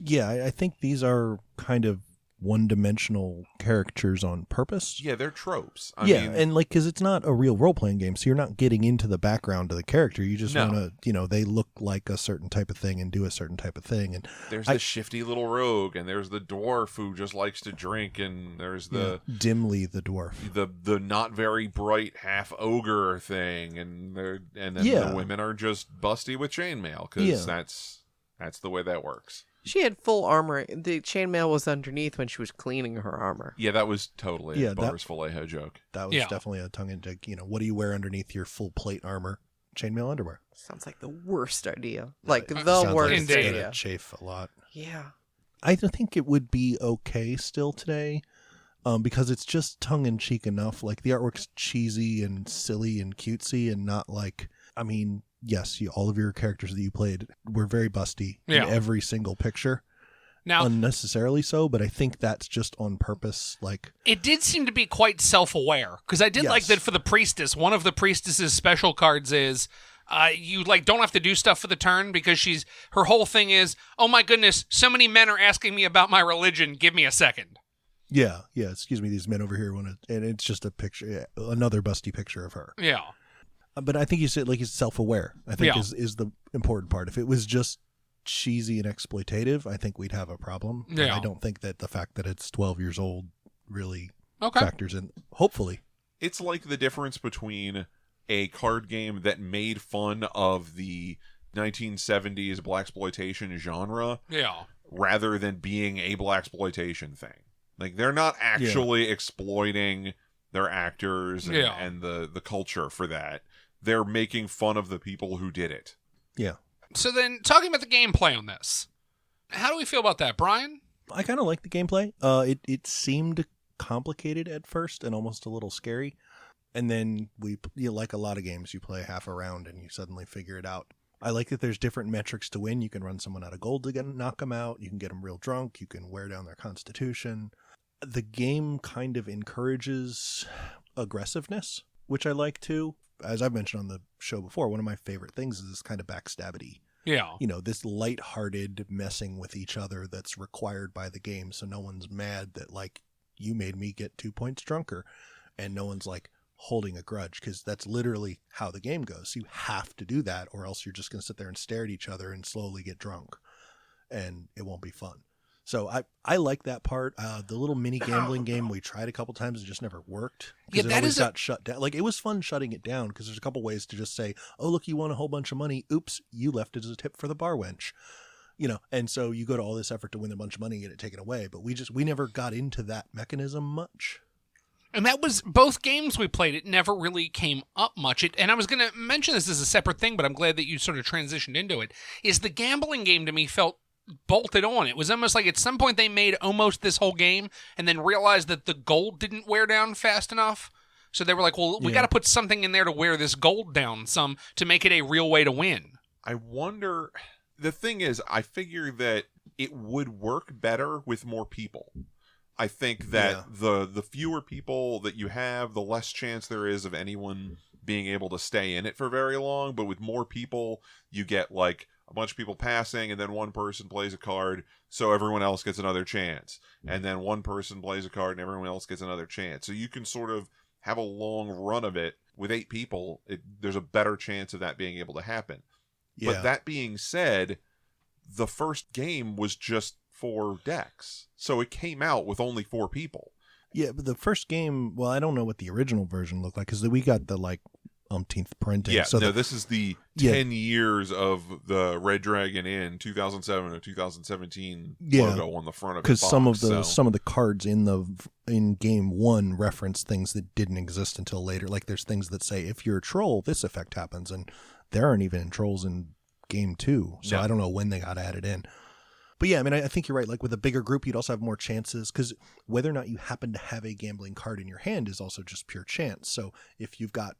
Yeah, I think these are kind of one-dimensional characters on purpose. Yeah, they're tropes. I Yeah, mean, and because it's not a real role-playing game, so you're not getting into the background of the character. You just No. want to, they look like a certain type of thing and do a certain type of thing. And there's the shifty little rogue, and there's the dwarf who just likes to drink, and there's the Dimly the dwarf. the not very bright half ogre thing, and then Yeah. the women are just busty with chainmail because Yeah. that's the way that works. She had full armor. The chainmail was underneath when she was cleaning her armor. Yeah, that was totally Yeah, a Boris Vallejo joke. That was Yeah. definitely a tongue-in-cheek. What do you wear underneath your full plate armor? Chainmail underwear. Sounds like the worst idea. Like the Sounds worst like it's gonna idea. chafe a lot. Yeah. I think it would be okay still today, because it's just tongue-in-cheek enough. Like, the artwork's cheesy and silly and cutesy and not yes, all of your characters that you played were very busty Yeah. in every single picture. Now, unnecessarily so, but I think that's just on purpose. Like, it did seem to be quite self-aware, because I did like that for the priestess. One of the priestess's special cards is you like don't have to do stuff for the turn, because her whole thing is, oh my goodness, so many men are asking me about my religion. Give me a second. Yeah. Excuse me, these men over here want to, and it's just a picture, another busty picture of her. Yeah. But I think you said like he's self-aware. I think is the important part. If it was just cheesy and exploitative, I think we'd have a problem. Yeah. I don't think that the fact that it's 12 years old really factors in. Hopefully. It's like the difference between a card game that made fun of the 1970s blaxploitation genre, rather than being a blaxploitation thing. Like, they're not actually exploiting their actors and the culture for that. They're making fun of the people who did it. Yeah. So then, talking about the gameplay on this, how do we feel about that, Brian? I kind of like the gameplay. It seemed complicated at first and almost a little scary. And then like a lot of games, you play half a round and you suddenly figure it out. I like that there's different metrics to win. You can run someone out of gold to knock them out. You can get them real drunk. You can wear down their constitution. The game kind of encourages aggressiveness, which I like too. As I've mentioned on the show before, one of my favorite things is this kind of backstabby. Yeah. This lighthearted messing with each other that's required by the game. So no one's mad that, like, you made me get 2 points drunker. And no one's, like, holding a grudge, because that's literally how the game goes. You have to do that, or else you're just going to sit there and stare at each other and slowly get drunk. And it won't be fun. So I like that part. The little mini gambling game we tried a couple times and just never worked. Yeah, that always got shut down. Like, it was fun shutting it down, because there's a couple ways to just say, oh, look, you won a whole bunch of money. Oops, you left it as a tip for the bar wench. And so you go to all this effort to win a bunch of money and get it taken away. But we never got into that mechanism much. And that was both games we played. It never really came up much. And I was going to mention this as a separate thing, but I'm glad that you sort of transitioned into it. Is the gambling game to me felt bolted on. It was almost like at some point they made almost this whole game and then realized that the gold didn't wear down fast enough. So they were like, well, we got to put something in there to wear this gold down some to make it a real way to win. I wonder, the thing is, I figure that it would work better with more people. I think that the fewer people that you have, the less chance there is of anyone being able to stay in it for very long. But with more people, you get like a bunch of people passing, and then one person plays a card, so everyone else gets another chance. And then one person plays a card, and everyone else gets another chance. So you can sort of have a long run of it. With 8 people, there's a better chance of that being able to happen. Yeah. But that being said, the first game was just 4 decks. So it came out with only 4 people. Yeah, but the first game, well, I don't know what the original version looked like, because we got the, like, umpteenth printing. Yeah, so this is the 10 years of the Red Dragon Inn 2007 or 2017 logo on the front of the box. Because some of the cards in game 1 reference things that didn't exist until later. Like, there's things that say, if you're a troll, this effect happens, and there aren't even trolls in game 2. So I don't know when they got added in. But yeah, I mean, I think you're right. Like, with a bigger group, you'd also have more chances, because whether or not you happen to have a gambling card in your hand is also just pure chance. So if you've got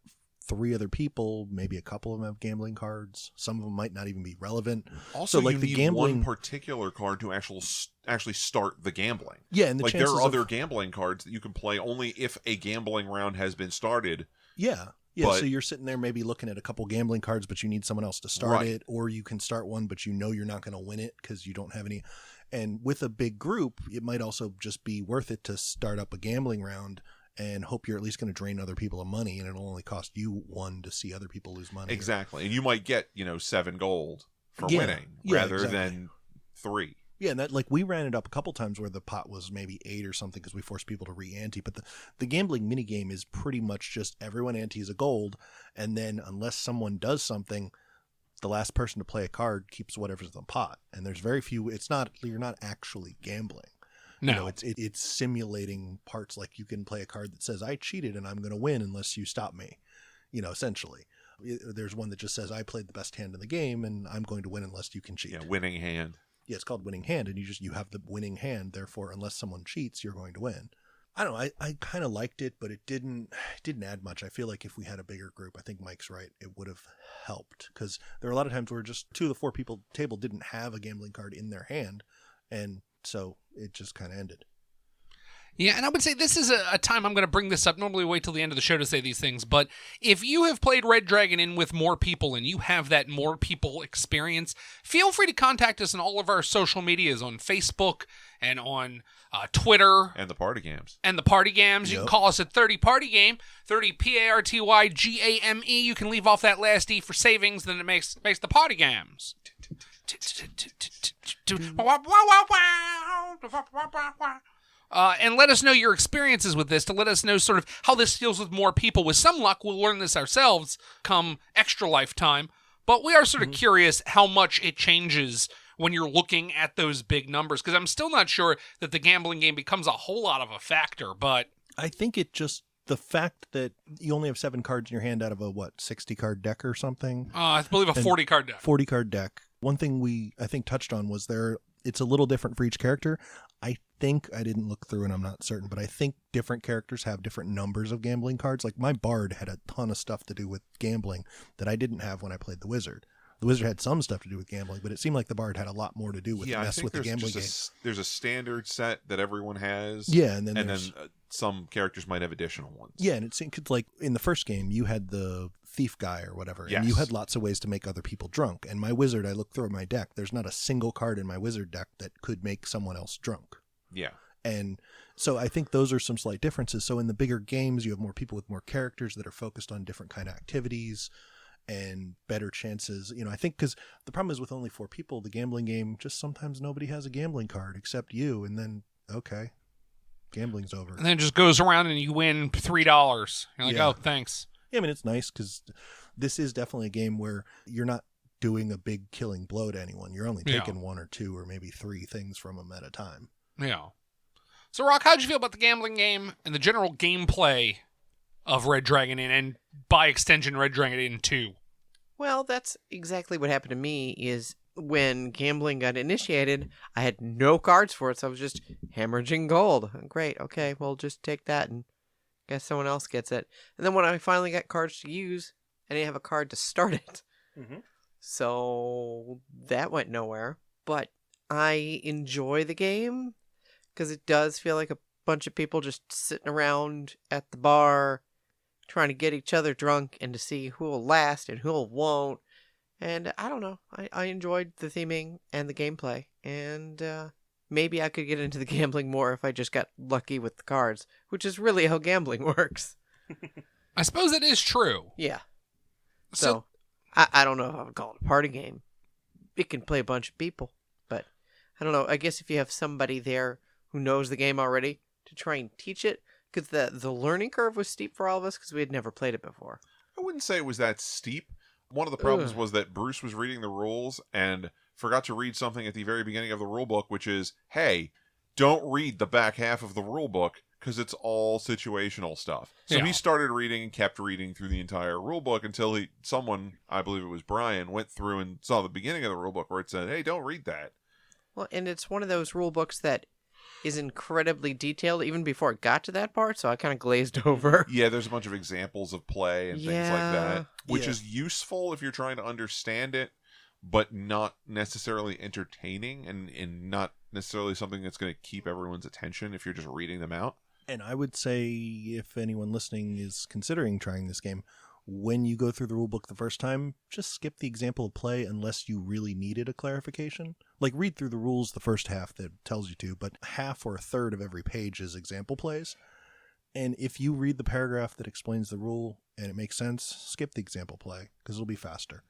3 other people, maybe a couple of them have gambling cards. Some of them might not even be relevant. Also, so, like, you need one particular card to actually start the gambling. Yeah, and like, there are other gambling cards that you can play only if a gambling round has been started. Yeah. Yeah, so you're sitting there maybe looking at a couple gambling cards, but you need someone else to start it, or you can start one, but you know you're not going to win it because you don't have any. And with a big group, it might also just be worth it to start up a gambling round and hope you're at least going to drain other people of money, and it'll only cost you 1 to see other people lose money. Exactly. And you might get, 7 gold for winning rather than 3. Yeah, and that, like, we ran it up a couple times where the pot was maybe 8 or something because we forced people to re-ante. But the gambling minigame is pretty much just everyone antes a gold, and then unless someone does something, the last person to play a card keeps whatever's in the pot. And there's very few. You're not actually gambling. No, it's simulating parts. Like, you can play a card that says I cheated and I'm going to win unless you stop me. Essentially. There's one that just says I played the best hand in the game and I'm going to win unless you can cheat. Yeah, winning hand. Yeah, it's called winning hand, and you have the winning hand. Therefore, unless someone cheats, you're going to win. I don't know. I kind of liked it, but it didn't add much. I feel like if we had a bigger group, I think Mike's right, it would have helped, because there are a lot of times where just 2 of the 4 people table didn't have a gambling card in their hand, and So it just kind of ended. Yeah, and I would say this is a time I'm going to bring this up. Normally we wait till the end of the show to say these things, but if you have played Red Dragon Inn with more people and you have that more people experience, feel free to contact us on all of our social medias on Facebook and on Twitter. And the party games. And the party games. Yep. You can call us at 30 Party Game, 30 PARTYGAME. You can leave off that last E for savings, then it makes the party games. And let us know your experiences with this, to let us know sort of how this deals with more people. With some luck, we'll learn this ourselves come Extra Lifetime. But we are sort of curious how much it changes when you're looking at those big numbers, because I'm still not sure that the gambling game becomes a whole lot of a factor. But I think it just, the fact that you only have 7 cards in your hand out of a, 60-card deck or something? I believe a 40-card deck. 40-card deck. One thing we, I think, touched on was it's a little different for each character. I didn't look through and I'm not certain, but I think different characters have different numbers of gambling cards. Like my Bard had a ton of stuff to do with gambling that I didn't have when I played the Wizard. The Wizard had some stuff to do with gambling, but it seemed like the Bard had a lot more to do with the mess with the gambling game. There's a standard set that everyone has. Yeah, and then some characters might have additional ones. Yeah, and it seemed like in the first game you had the thief guy or whatever, yes. And you had lots of ways to make other people drunk. And my Wizard, I looked through my deck. There's not a single card in my Wizard deck that could make someone else drunk. Yeah. And so I think those are some slight differences. So in the bigger games, you have more people with more characters that are focused on different kind of activities and better chances. I think because the problem is with only 4 people, the gambling game, just sometimes nobody has a gambling card except you. And then, okay, gambling's over. And then it just goes around and you win $3. You're like, oh, thanks. Yeah, I mean, it's nice because this is definitely a game where you're not doing a big killing blow to anyone. You're only taking 1 or 2 or maybe 3 things from them at a time. Yeah. So, Rock, how'd you feel about the gambling game and the general gameplay of Red Dragon Inn, and by extension, Red Dragon Inn 2? Well, that's exactly what happened to me. Is when gambling got initiated, I had no cards for it, so I was just hemorrhaging gold. Great, okay, well, just take that and guess someone else gets it. And then when I finally got cards to use, I didn't have a card to start it. Mm-hmm. So that went nowhere. But I enjoy the game because it does feel like a bunch of people just sitting around at the bar trying to get each other drunk and to see who will last and who won't. And I don't know. I enjoyed the theming and the gameplay. And maybe I could get into the gambling more if I just got lucky with the cards, which is really how gambling works. I suppose it is true. Yeah. So I don't know if I would call it a party game. It can play a bunch of people. But I don't know. I guess if you have somebody there who knows the game already to try and teach it, because the learning curve was steep for all of us because we had never played it before. I wouldn't say it was that steep. One of the problems was that Bruce was reading the rules and forgot to read something at the very beginning of the rule book, which is, hey, don't read the back half of the rule book because it's all situational stuff. So he started reading and kept reading through the entire rule book until someone, I believe it was Brian, went through and saw the beginning of the rule book where it said, hey, don't read that. Well, and it's one of those rule books that is incredibly detailed even before it got to that part, so I kind of glazed over. Yeah, there's a bunch of examples of play and things like that, which is useful if you're trying to understand it, but not necessarily entertaining and not necessarily something that's going to keep everyone's attention if you're just reading them out. And I would say if anyone listening is considering trying this game, when you go through the rulebook the first time, just skip the example of play unless you really needed a clarification. Like, read through the rules the first half that tells you to, but half or a third of every page is example plays. And if you read the paragraph that explains the rule and it makes sense, skip the example play because it'll be faster.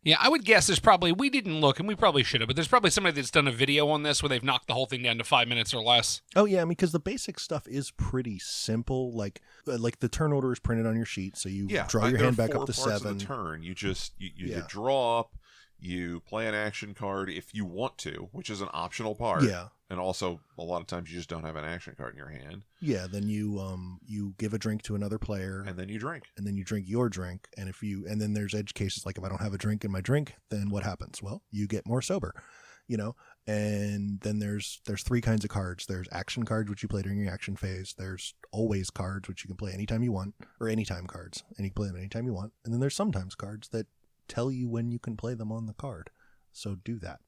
Yeah, I would guess there's probably, we didn't look, and we probably should have, but there's probably somebody that's done a video on this where they've knocked the whole thing down to 5 minutes or less. Oh, yeah, because the basic stuff is pretty simple. Like the turn order is printed on your sheet, so you draw your hand back up to 7. Of the turn. You just you draw up, you play an action card if you want to, which is an optional part. Yeah. And also, a lot of times you just don't have an action card in your hand. Yeah, then you give a drink to another player. And then you drink. And then you drink your drink. And then there's edge cases like if I don't have a drink in my drink, then what happens? Well, you get more sober, And then there's 3 kinds of cards. There's action cards, which you play during your action phase. There's always cards, which you can play anytime you want, or anytime cards, and you can play them anytime you want. And then there's sometimes cards that tell you when you can play them on the card. So do that.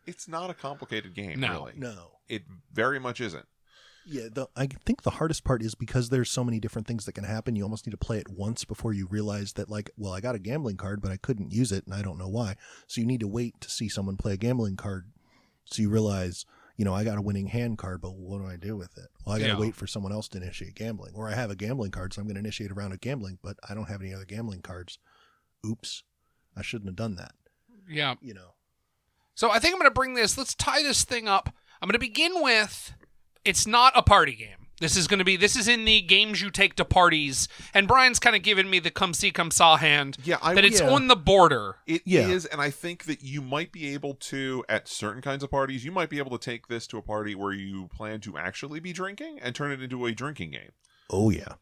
It's not a complicated game, No. really. No. It very much isn't. Yeah, I think the hardest part is because there's so many different things that can happen, you almost need to play it once before you realize that, like, well, I got a gambling card, but I couldn't use it, and I don't know why. So you need to wait to see someone play a gambling card so you realize, I got a winning hand card, but what do I do with it? Well, I got to wait for someone else to initiate gambling. Or I have a gambling card, so I'm going to initiate a round of gambling, but I don't have any other gambling cards. Oops. I shouldn't have done that. Yeah. You know. So I think I'm going to bring this. Let's tie this thing up. I'm going to begin with, it's not a party game. This is in the games you take to parties. And Brian's kind of given me the come see, come saw hand. Yeah, that it's on the border. It is, and I think that you might be able to, at certain kinds of parties, you might be able to take this to a party where you plan to actually be drinking and turn it into a drinking game. Oh, yeah.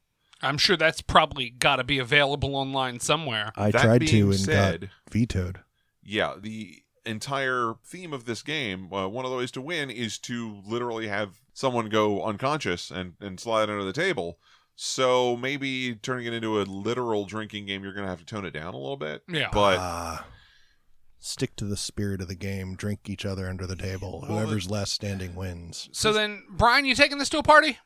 I'm sure that's probably got to be available online somewhere. I That tried being to and said, got vetoed. Yeah, the entire theme of this game, one of the ways to win is to literally have someone go unconscious and slide under the table. So maybe turning it into a literal drinking game, you're going to have to tone it down a little bit. Yeah. But stick to the spirit of the game. Drink each other under the table. Whoever's last standing wins. So then, Brian, you taking this to a party?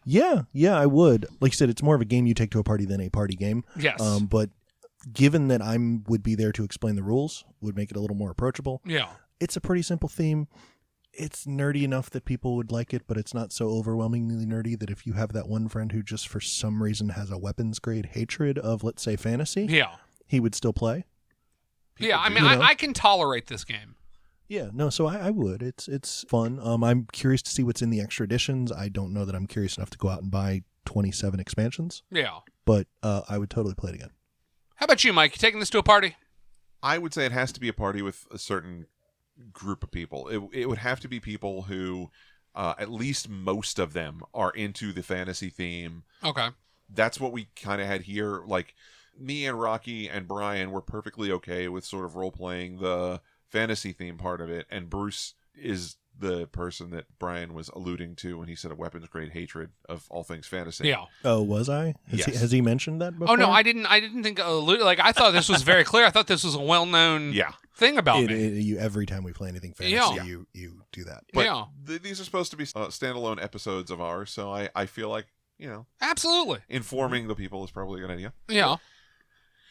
Yeah, I would. Like you said, it's more of a game you take to a party than a party game. Yes. But given that I would be there to explain the rules, would make it a little more approachable. Yeah. It's a pretty simple theme. It's nerdy enough that people would like it, but it's not so overwhelmingly nerdy that if you have that one friend who just for some reason has a weapons grade hatred of, let's say, fantasy, he would still play. I mean, I can tolerate this game. Yeah, no, so I would. It's fun. I'm curious to see what's in the extra editions. I don't know that I'm curious enough to go out and buy 27 expansions. Yeah. But I would totally play it again. How about you, Mike? You taking this to a party? I would say it has to be a party with a certain group of people. It would have to be people who, at least most of them, are into the fantasy theme. Okay. That's what we kind of had here. Like, me and Rocky and Brian were perfectly okay with sort of role-playing the fantasy theme part of it, and Bruce is the person that Brian was alluding to when he said a weapons grade hatred of all things fantasy. Yeah. Oh, was I? Has he mentioned that before? Oh no, I didn't think like I thought this was very clear. I thought this was a well-known thing about me. Every time we play anything fantasy, you do that. But these are supposed to be standalone episodes of ours, so I feel like, absolutely, informing the people is probably a good idea. Yeah.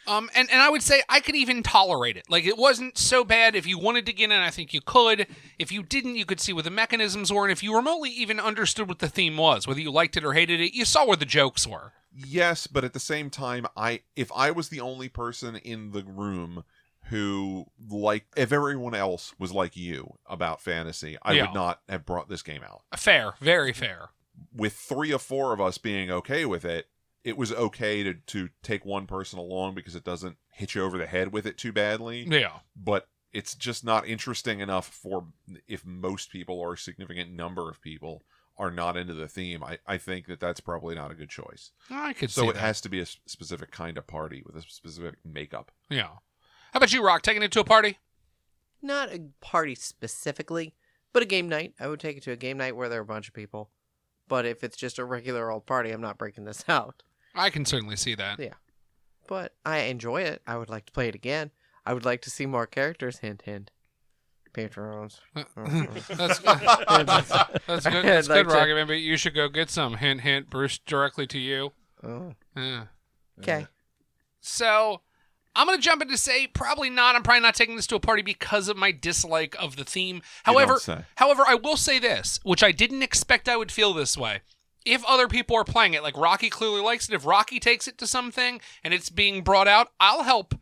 And I would say I could even tolerate it. Like, it wasn't so bad. If you wanted to get in, I think you could. If you didn't, you could see what the mechanisms were. And if you remotely even understood what the theme was, whether you liked it or hated it, you saw where the jokes were. Yes, but at the same time, if I was the only person in the room who, if everyone else was like you about fantasy, I would not have brought this game out. Fair. Very fair. With 3 or 4 of us being okay with it, it was okay to take one person along because it doesn't hit you over the head with it too badly. Yeah. But it's just not interesting enough for if most people or a significant number of people are not into the theme. I think that's probably not a good choice. I could see So that. it has to be a specific kind of party with a specific makeup. Yeah. How about you, Rock? Taking it to a party? Not a party specifically, but a game night. I would take it to a game night where there are a bunch of people. But if it's just a regular old party, I'm not breaking this out. I can certainly see that. Yeah. But I enjoy it. I would like to play it again. I would like to see more characters. Hint, hint. Patrons. That's good. That's good. That's good, Rocky. Maybe you should go get some. Hint, hint. Bruce, directly to you. Oh. Yeah. Okay. So, I'm going to jump in to say probably not. I'm probably not taking this to a party because of my dislike of the theme. However, I will say this, which I didn't expect I would feel this way. If other people are playing it, like Rocky clearly likes it, if Rocky takes it to something and it's being brought out, I'll help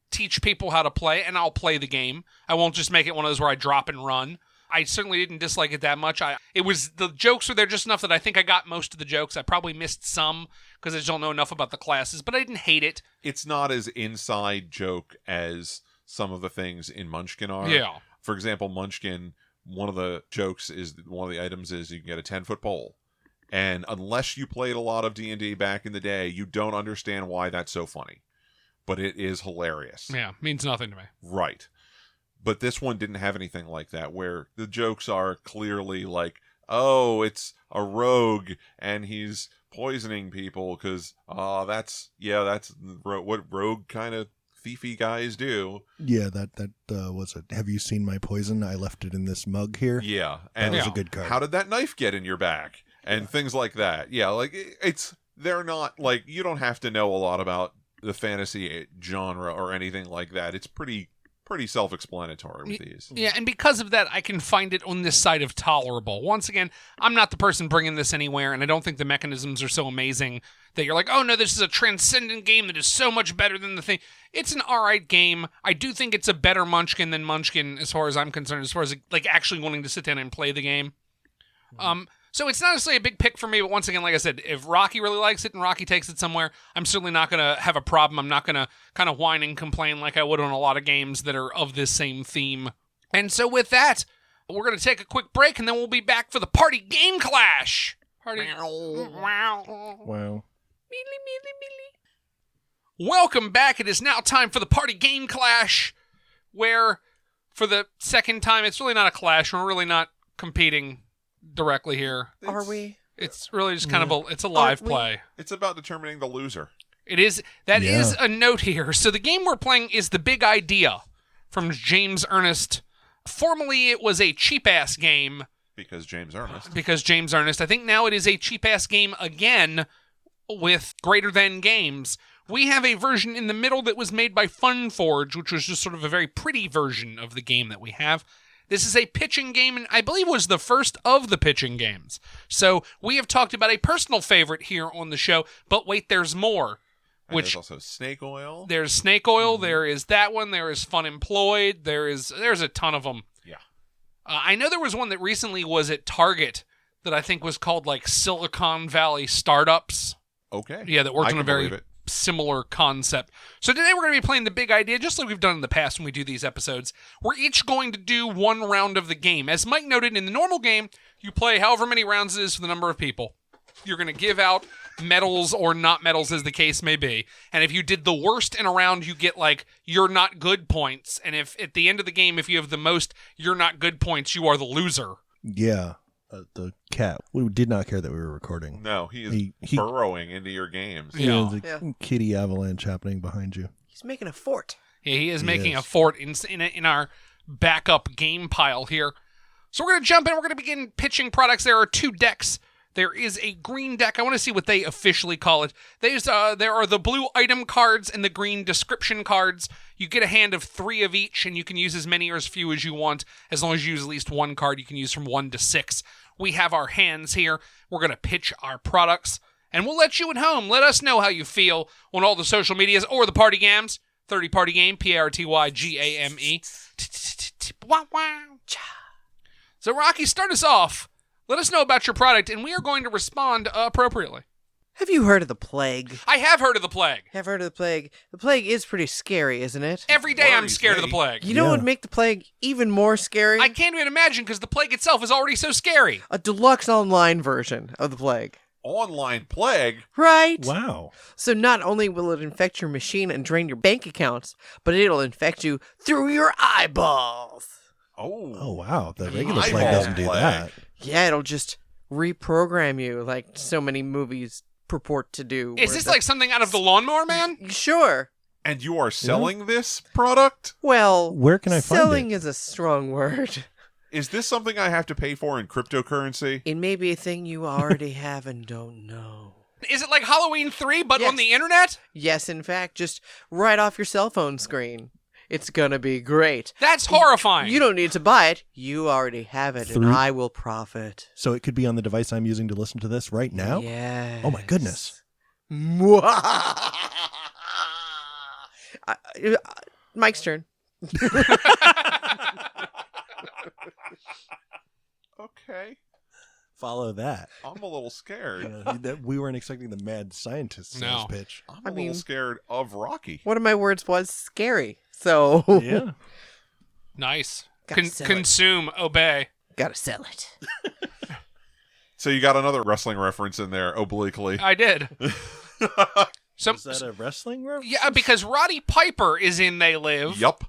teach people how to play and I'll play the game. I won't just make it one of those where I drop and run. I certainly didn't dislike it that much. The jokes were there just enough that I think I got most of the jokes. I probably missed some because I just don't know enough about the classes, but I didn't hate it. It's not as inside joke as some of the things in Munchkin are. Yeah. For example, Munchkin, one of the items is you can get a 10-foot pole. And unless you played a lot of D&D back in the day, you don't understand why that's so funny. But it is hilarious. Yeah, means nothing to me. Right. But this one didn't have anything like that, where the jokes are clearly like, oh, it's a rogue, and he's poisoning people, because, that's what rogue kind of thiefy guys do. Yeah, that was it. Have you seen my poison? I left it in this mug here. Yeah, That and was a good card. how did that knife get in your back? And things like that. Yeah, like they're not like, you don't have to know a lot about the fantasy genre or anything like that. It's pretty self-explanatory with these. Yeah, and because of that, I can find it on this side of tolerable. Once again, I'm not the person bringing this anywhere, and I don't think the mechanisms are so amazing that you're like, oh no, this is a transcendent game that is so much better than the thing. It's an alright game. I do think it's a better Munchkin than Munchkin as far as I'm concerned, as far as like actually wanting to sit down and play the game. So it's not necessarily a big pick for me, but once again, like I said, if Rocky really likes it and Rocky takes it somewhere, I'm certainly not going to have a problem. I'm not going to kind of whine and complain like I would on a lot of games that are of this same theme. And so with that, we're going to take a quick break, and then we'll be back for the Party Game Clash. Party. Wow. Welcome back. It is now time for the Party Game Clash, where for the second time, it's really not a clash. We're really not competing directly here. Are we? It's really just kind of it's a live play. It's about determining the loser. It is. That is a note here. So the game we're playing is The Big Idea from James Ernest. Formerly, it was a cheap-ass game. Because James Ernest. I think now it is a cheap-ass game again with Greater Than Games. We have a version in the middle that was made by Funforge, which was just sort of a very pretty version of the game that we have. This is a pitching game, and I believe was the first of the pitching games. So we have talked about a personal favorite here on the show, but wait, there's more. And there's also Snake Oil. There's Snake Oil. There is that one. There is Fun Employed. There's a ton of them. Yeah. I know there was one that recently was at Target that I think was called like Silicon Valley Startups. Okay. Yeah, that worked on a very believe it. similar concept. So today we're going to be playing The Big Idea, just like we've done in the past when we do these episodes. We're each going to do one round of the game. As Mike noted, in the normal game, you play however many rounds it is for the number of people. You're going to give out medals or not medals, as the case may be. And if you did the worst in a round, you get like you're not good points. And if at the end of the game, if you have the most you're not good points, you are the loser. Yeah. The cat. We did not care that we were recording. No, he is burrowing into your games. Yeah. There's a kitty avalanche happening behind you. He's making a fort. Yeah, he is making a fort in our backup game pile here. So we're going to jump in. We're going to begin pitching products. There are two decks. There is a green deck. I want to see what they officially call it. There are the blue item cards and the green description cards. You get a hand of 3 of each, and you can use as many or as few as you want. As long as you use at least one card, you can use from 1 to 6. We have our hands here. We're going to pitch our products, and we'll let you at home. Let us know how you feel on all the social medias or the Party Games. 30 Party Game, PARTYGAME. So, Rocky, start us off. Let us know about your product, and we are going to respond appropriately. Have you heard of the plague? I have heard of the plague. Have heard of the plague? The plague is pretty scary, isn't it? Every day I'm scared of the plague. You know what would make the plague even more scary? I can't even imagine because the plague itself is already so scary. A deluxe online version of the plague. Online plague? Right? Wow. So not only will it infect your machine and drain your bank accounts, but it'll infect you through your eyeballs. Oh, wow. The regular Eyeball plague doesn't do plague. that. Yeah, it'll just reprogram you like so many movies purport to do. Is this like something out of the Lawnmower Man? Sure. And you are selling this product? Well, Where can I find selling it? is a strong word. Is this something I have to pay for in cryptocurrency? It may be a thing you already have and don't know. Is it like Halloween 3, but Yes. on the internet? Yes, in fact, just right off your cell phone screen. It's gonna be great. That's horrifying. You don't need to buy it. You already have it, and Three- I will profit. So it could be on the device I'm using to listen to this right now? Yes. Oh my goodness. Mike's turn. Okay. Follow that. I'm a little scared. We weren't expecting the mad scientist sales No. pitch. I'm a little scared of Rocky. One of my words was scary, so Yeah. Nice. Gotta sell it. Consume, obey. Gotta sell it. So you got another wrestling reference in there, obliquely. I did. So, Is that a wrestling reference? yeah, because Roddy Piper is in They Live. Yup.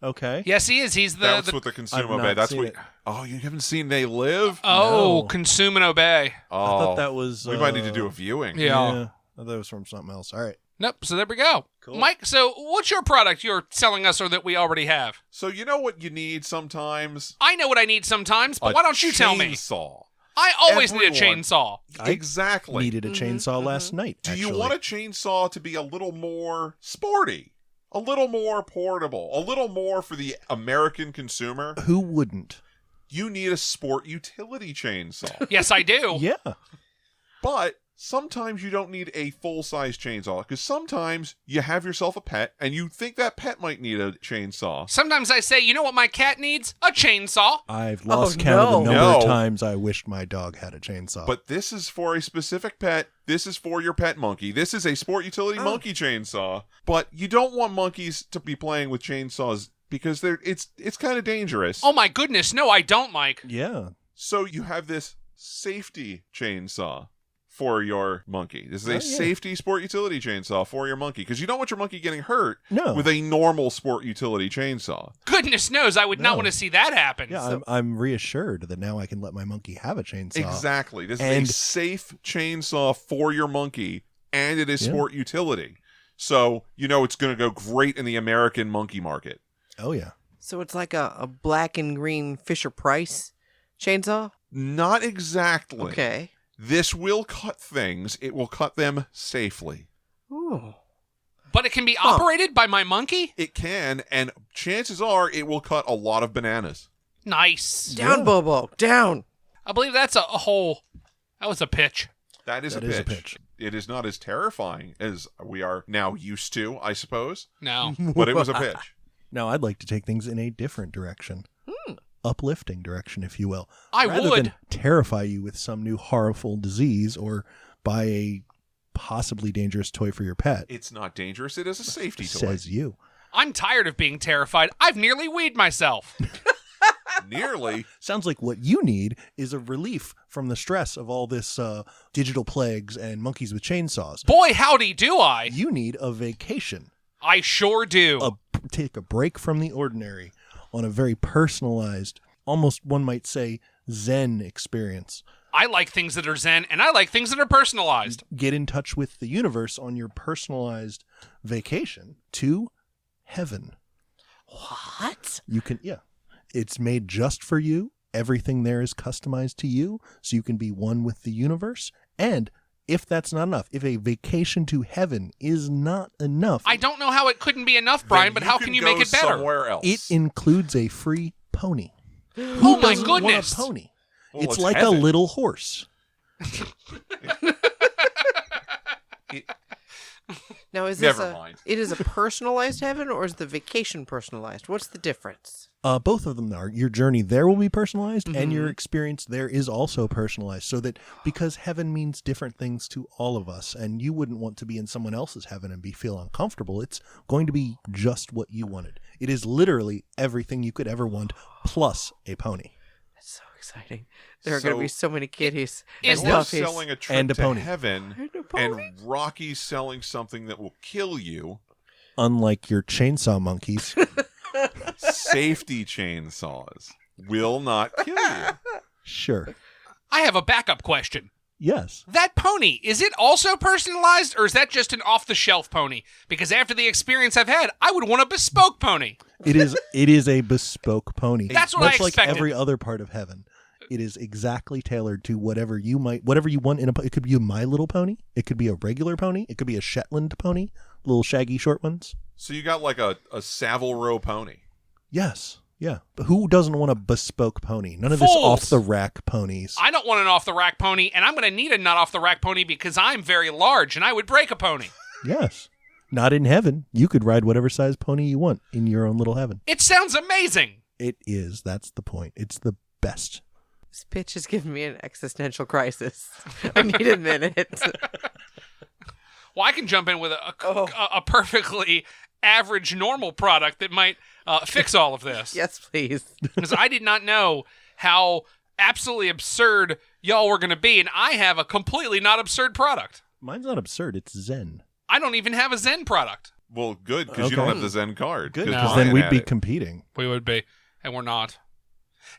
Okay. Yes, he is. He's That's the what the consume I've obey. not That's seen what. it. Oh, you haven't seen They Live? oh, No. consume and obey. Oh, I thought that was... we might need to do a viewing. Yeah. I thought it was from something else. All right. Nope. So there we go. Cool. Mike, so what's your product you're selling us or that we already have? So you know what you need sometimes? I know what I need sometimes, but why don't you tell me? Chainsaw. I always need a Everyone- chainsaw. I Exactly. needed a chainsaw last night. Do you actually. want a chainsaw to be a little more sporty? A little more portable? A little more for the American consumer? Who wouldn't? You need a sport utility chainsaw. Yes, I do. Yeah. But sometimes you don't need a full-size chainsaw, because sometimes you have yourself a pet, and you think that pet might need a chainsaw. Sometimes I say, you know what my cat needs? A chainsaw. I've lost Oh, count of the no. number of No. times I wished my dog had a chainsaw. But this is for a specific pet. This is for your pet monkey. This is a sport utility monkey chainsaw. But you don't want monkeys to be playing with chainsaws because it's kind of dangerous. Oh my goodness, no, I don't, Mike. yeah. So you have this safety chainsaw for your monkey. This is a Oh, yeah. safety sport utility chainsaw for your monkey, because you don't want your monkey getting hurt No. with a normal sport utility chainsaw. Goodness knows, I would not No. want to see that happen. Yeah, I'm reassured that now I can let my monkey have a chainsaw. Exactly. This is And- a safe chainsaw for your monkey, and it is Yeah. sport utility. So, you know it's going to go great in the American monkey market. Oh, yeah. So it's like a black and green Fisher-Price chainsaw? Not exactly. Okay. This will cut things. It will cut them safely. Ooh. But it can be operated by my monkey? It can, and chances are it will cut a lot of bananas. Nice. Down, Yeah. Bobo. Down. I believe that's a whole... That was a pitch. That is That a is a pitch. pitch. It is not as terrifying as we are now used to, I suppose, No. but it was a pitch. Now, I'd like to take things in a different direction. Uplifting direction, if you will. I Rather would. than terrify you with some new horrible disease or buy a possibly dangerous toy for your pet, It's not dangerous. It is a safety toy. says you. I'm tired of being terrified. I've nearly weed myself. Nearly. Sounds like what you need is a relief from the stress of all this digital plagues and monkeys with chainsaws. Boy, howdy do I. You need a vacation. I sure do. Take a break from the ordinary on a very personalized, almost one might say Zen experience. I like things that are zen, and I like things that are personalized. Get in touch with the universe on your personalized vacation to heaven. What? You can, yeah. It's made just for you. Everything there is customized to you, so you can be one with the universe. And if that's not enough, if a vacation to heaven is not enough, I don't know how it couldn't be enough, Brian, Then but how can you go make it better? Somewhere else. it includes a free pony. Oh my Doesn't want goodness. a pony. Well, it's it's like heaven. a little horse. Now, is this Never mind. It is a personalized heaven, or is the vacation personalized? What's the difference? Both of them are. Your journey there will be personalized, and Mm-hmm. your experience there is also personalized. So that because heaven means different things to all of us, and you wouldn't want to be in someone else's heaven and feel uncomfortable, it's going to be just what you wanted. It is literally everything you could ever want, plus a pony. That's so exciting. There are going to So- be so many kitties Is and You're puppies. selling a trip And a to pony. heaven, And a pony. and Rocky's selling something that will kill you. Unlike your chainsaw monkeys. Safety chainsaws will not kill you. Sure. I have a backup question. Yes. That pony, is it also personalized, or is that just an off-the-shelf pony? Because after the experience I've had, I would want a bespoke pony. It is a bespoke pony. That's what I Much like expected. every other part of heaven. It is exactly tailored to whatever you want in a it could be a My Little Pony, it could be a regular pony, it could be a Shetland pony, little shaggy short ones. So you got like a Savile Row pony. Yes. Yeah. But who doesn't want a bespoke pony? None of Fools. this off the rack ponies. I don't want an off-the-rack pony, and I'm going to need a not off-the-rack pony because I'm very large, and I would break a pony. Yes. Not in heaven. You could ride whatever size pony you want in your own little heaven. It sounds amazing. It is. That's the point. It's the best. This pitch has given me an existential crisis. I need a minute. Well, I can jump in with Oh. a perfectly average, normal product that might fix all of this. Yes, please. Because I did not know how absolutely absurd y'all were going to be, and I have a completely not absurd product. Mine's not absurd. It's Zen. I don't even have a Zen product. Well, good, because you don't Okay. have the Zen card. Good. 'cause Because Brian then we'd had be it. competing. We would be, and we're not.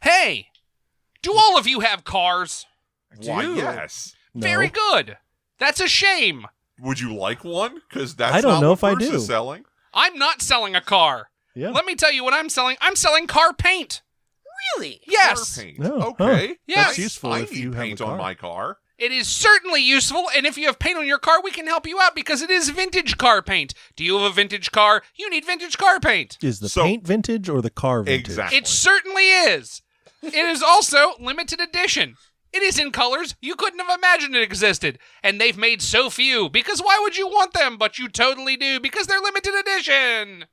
Hey, do all of you have cars? Why, do. yes. No. Very good. That's a shame. Would you like one? Because that's I don't not know what if I Bruce do. is selling. I'm not selling a car. Yeah. Let me tell you what I'm selling. I'm selling car paint. Really? Yes. Car paint. Oh, Okay. huh. Yes. That's useful I if need you have paint a car. on my car. It is certainly useful, and if you have paint on your car, we can help you out because it is vintage car paint. Do you have a vintage car? You need vintage car paint. Is the So- paint vintage or the car vintage? Exactly. It certainly is. It is also limited edition. It is in colors you couldn't have imagined it existed, and they've made so few because why would you want them? But you totally do because they're limited edition.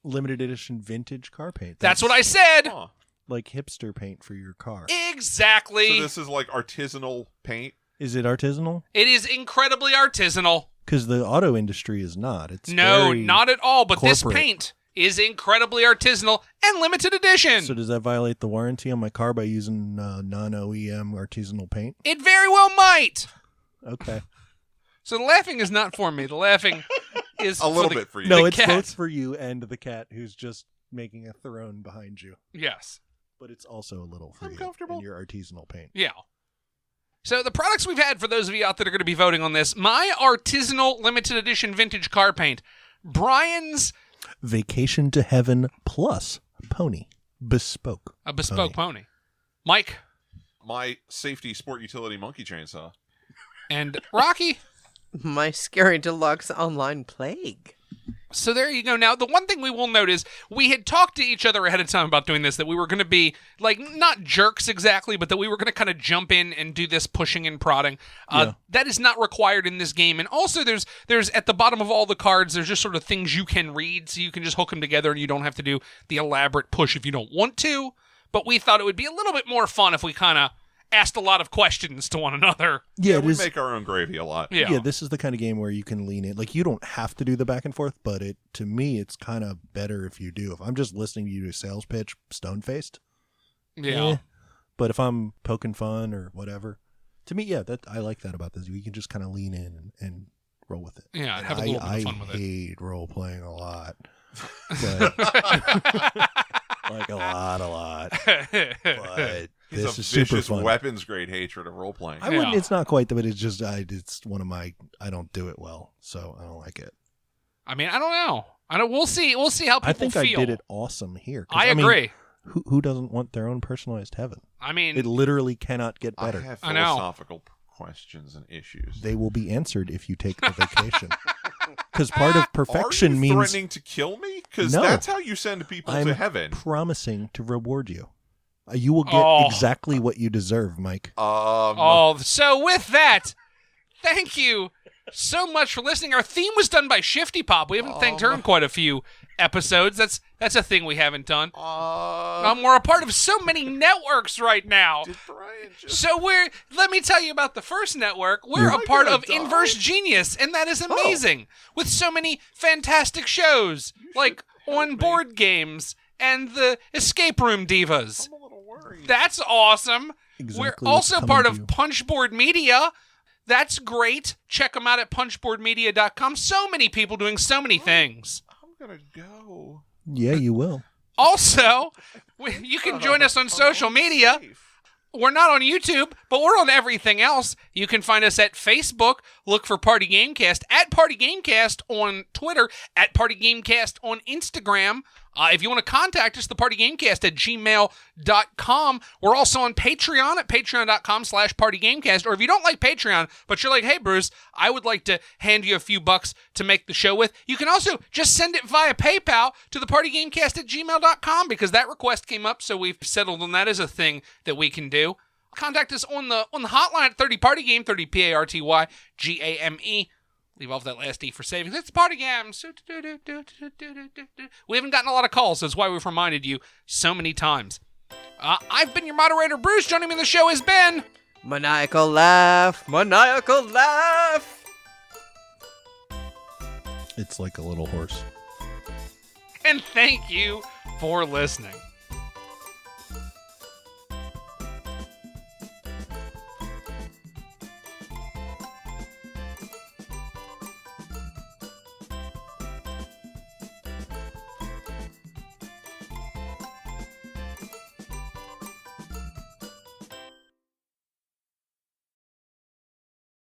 Limited edition vintage car paint. That's what I said. Huh. Like hipster paint for your car. Exactly. So this is like artisanal paint? Is it artisanal? It is incredibly artisanal. Because the auto industry is not. It's No, very not at all. But this corporate. paint is incredibly artisanal and limited edition. So does that violate the warranty on my car by using non-OEM artisanal paint? It very well might. Okay. So the laughing is not for me. The laughing is A little for the, bit for you. No, the it's cat. both for you and the cat who's just making a throne behind you. Yes. But it's also a little for I'm you comfortable. and your artisanal paint. Yeah. So the products we've had for those of you out that are going to be voting on this, my artisanal limited edition vintage car paint, Brian's Vacation to Heaven Plus Pony. Bespoke. a bespoke pony. Mike My safety sport utility monkey chainsaw. and Rocky. My Scary Deluxe Online Plague. So there you go. Now, the one thing we will note is we had talked to each other ahead of time about doing this, that we were going to be, like, not jerks exactly, but that we were going to kind of jump in and do this pushing and prodding. Yeah. That is not required in this game. And also, there's at the bottom of all the cards, there's just sort of things you can read, so you can just hook them together and you don't have to do the elaborate push if you don't want to. But we thought it would be a little bit more fun if we kind of asked a lot of questions to one another. Yeah, it we is. make our own gravy a lot. Yeah. Yeah, this is the kind of game where you can lean in. Like, you don't have to do the back and forth, but to me, it's kind of better if you do. If I'm just listening to you do a sales pitch, stone-faced. Yeah. eh. But if I'm poking fun or whatever, to me, yeah, I like that about this. You can just kind of lean in and roll with it. Yeah, And have a little bit of fun with I it. hate role-playing a lot. But, like, a lot. But He's this a is super vicious fun. weapons grade hatred of role playing. I wouldn't. Yeah. It's not quite, but it's just it's one of my. I don't do it well, so I don't like it. I mean, I don't know. We'll see. We'll see how people I think feel. I did it awesome here. 'Cause, I mean, agree. who doesn't want their own personalized heaven? I mean, It literally cannot get I better. have I know. philosophical questions and issues. They will be answered if you take the vacation. Because part of perfection Are you means threatening to kill me? Because No. that's how you send people I'm to heaven. promising to reward you. You will get Oh. exactly what you deserve, Mike. oh, so with that, thank you so much for listening. Our theme was done by Shifty Pop. We haven't thanked her in quite a few episodes. That's a thing we haven't done. We're a part of so many networks right now. Did Brian just... So let me tell you about the first network. We're Am a I part gonna of die? Inverse Genius, and that is amazing. With so many fantastic shows, like on Board Games and the Escape Room Divas. I'm a little worried. That's awesome. Exactly We're what's also coming part to of you. Punchboard Media. That's great. Check them out at punchboardmedia.com. So many people doing so many things. I'm going to go. Yeah, you will. Also, you can join us on social media. We're not on YouTube, but we're on everything else. You can find us at Facebook. Look for Party Gamecast, at Party Gamecast on Twitter, at Party Gamecast on Instagram. If you want to contact us, thepartygamecast at gmail.com. We're also on Patreon at patreon.com/partygamecast. Or if you don't like Patreon, but you're like, hey, Bruce, I would like to hand you a few bucks to make the show with, you can also just send it via PayPal to thepartygamecast at gmail.com because that request came up, so we've settled on that as a thing that we can do. Contact us on the hotline at 30PARTYGAME, 30 PARTYGAME. Leave off that last E for savings. It's Party Games. We haven't gotten a lot of calls, so that's why we've reminded you so many times. I've been your moderator, Bruce. Joining me on the show has been... Maniacal laugh. Maniacal laugh. It's like a little horse. And thank you for listening.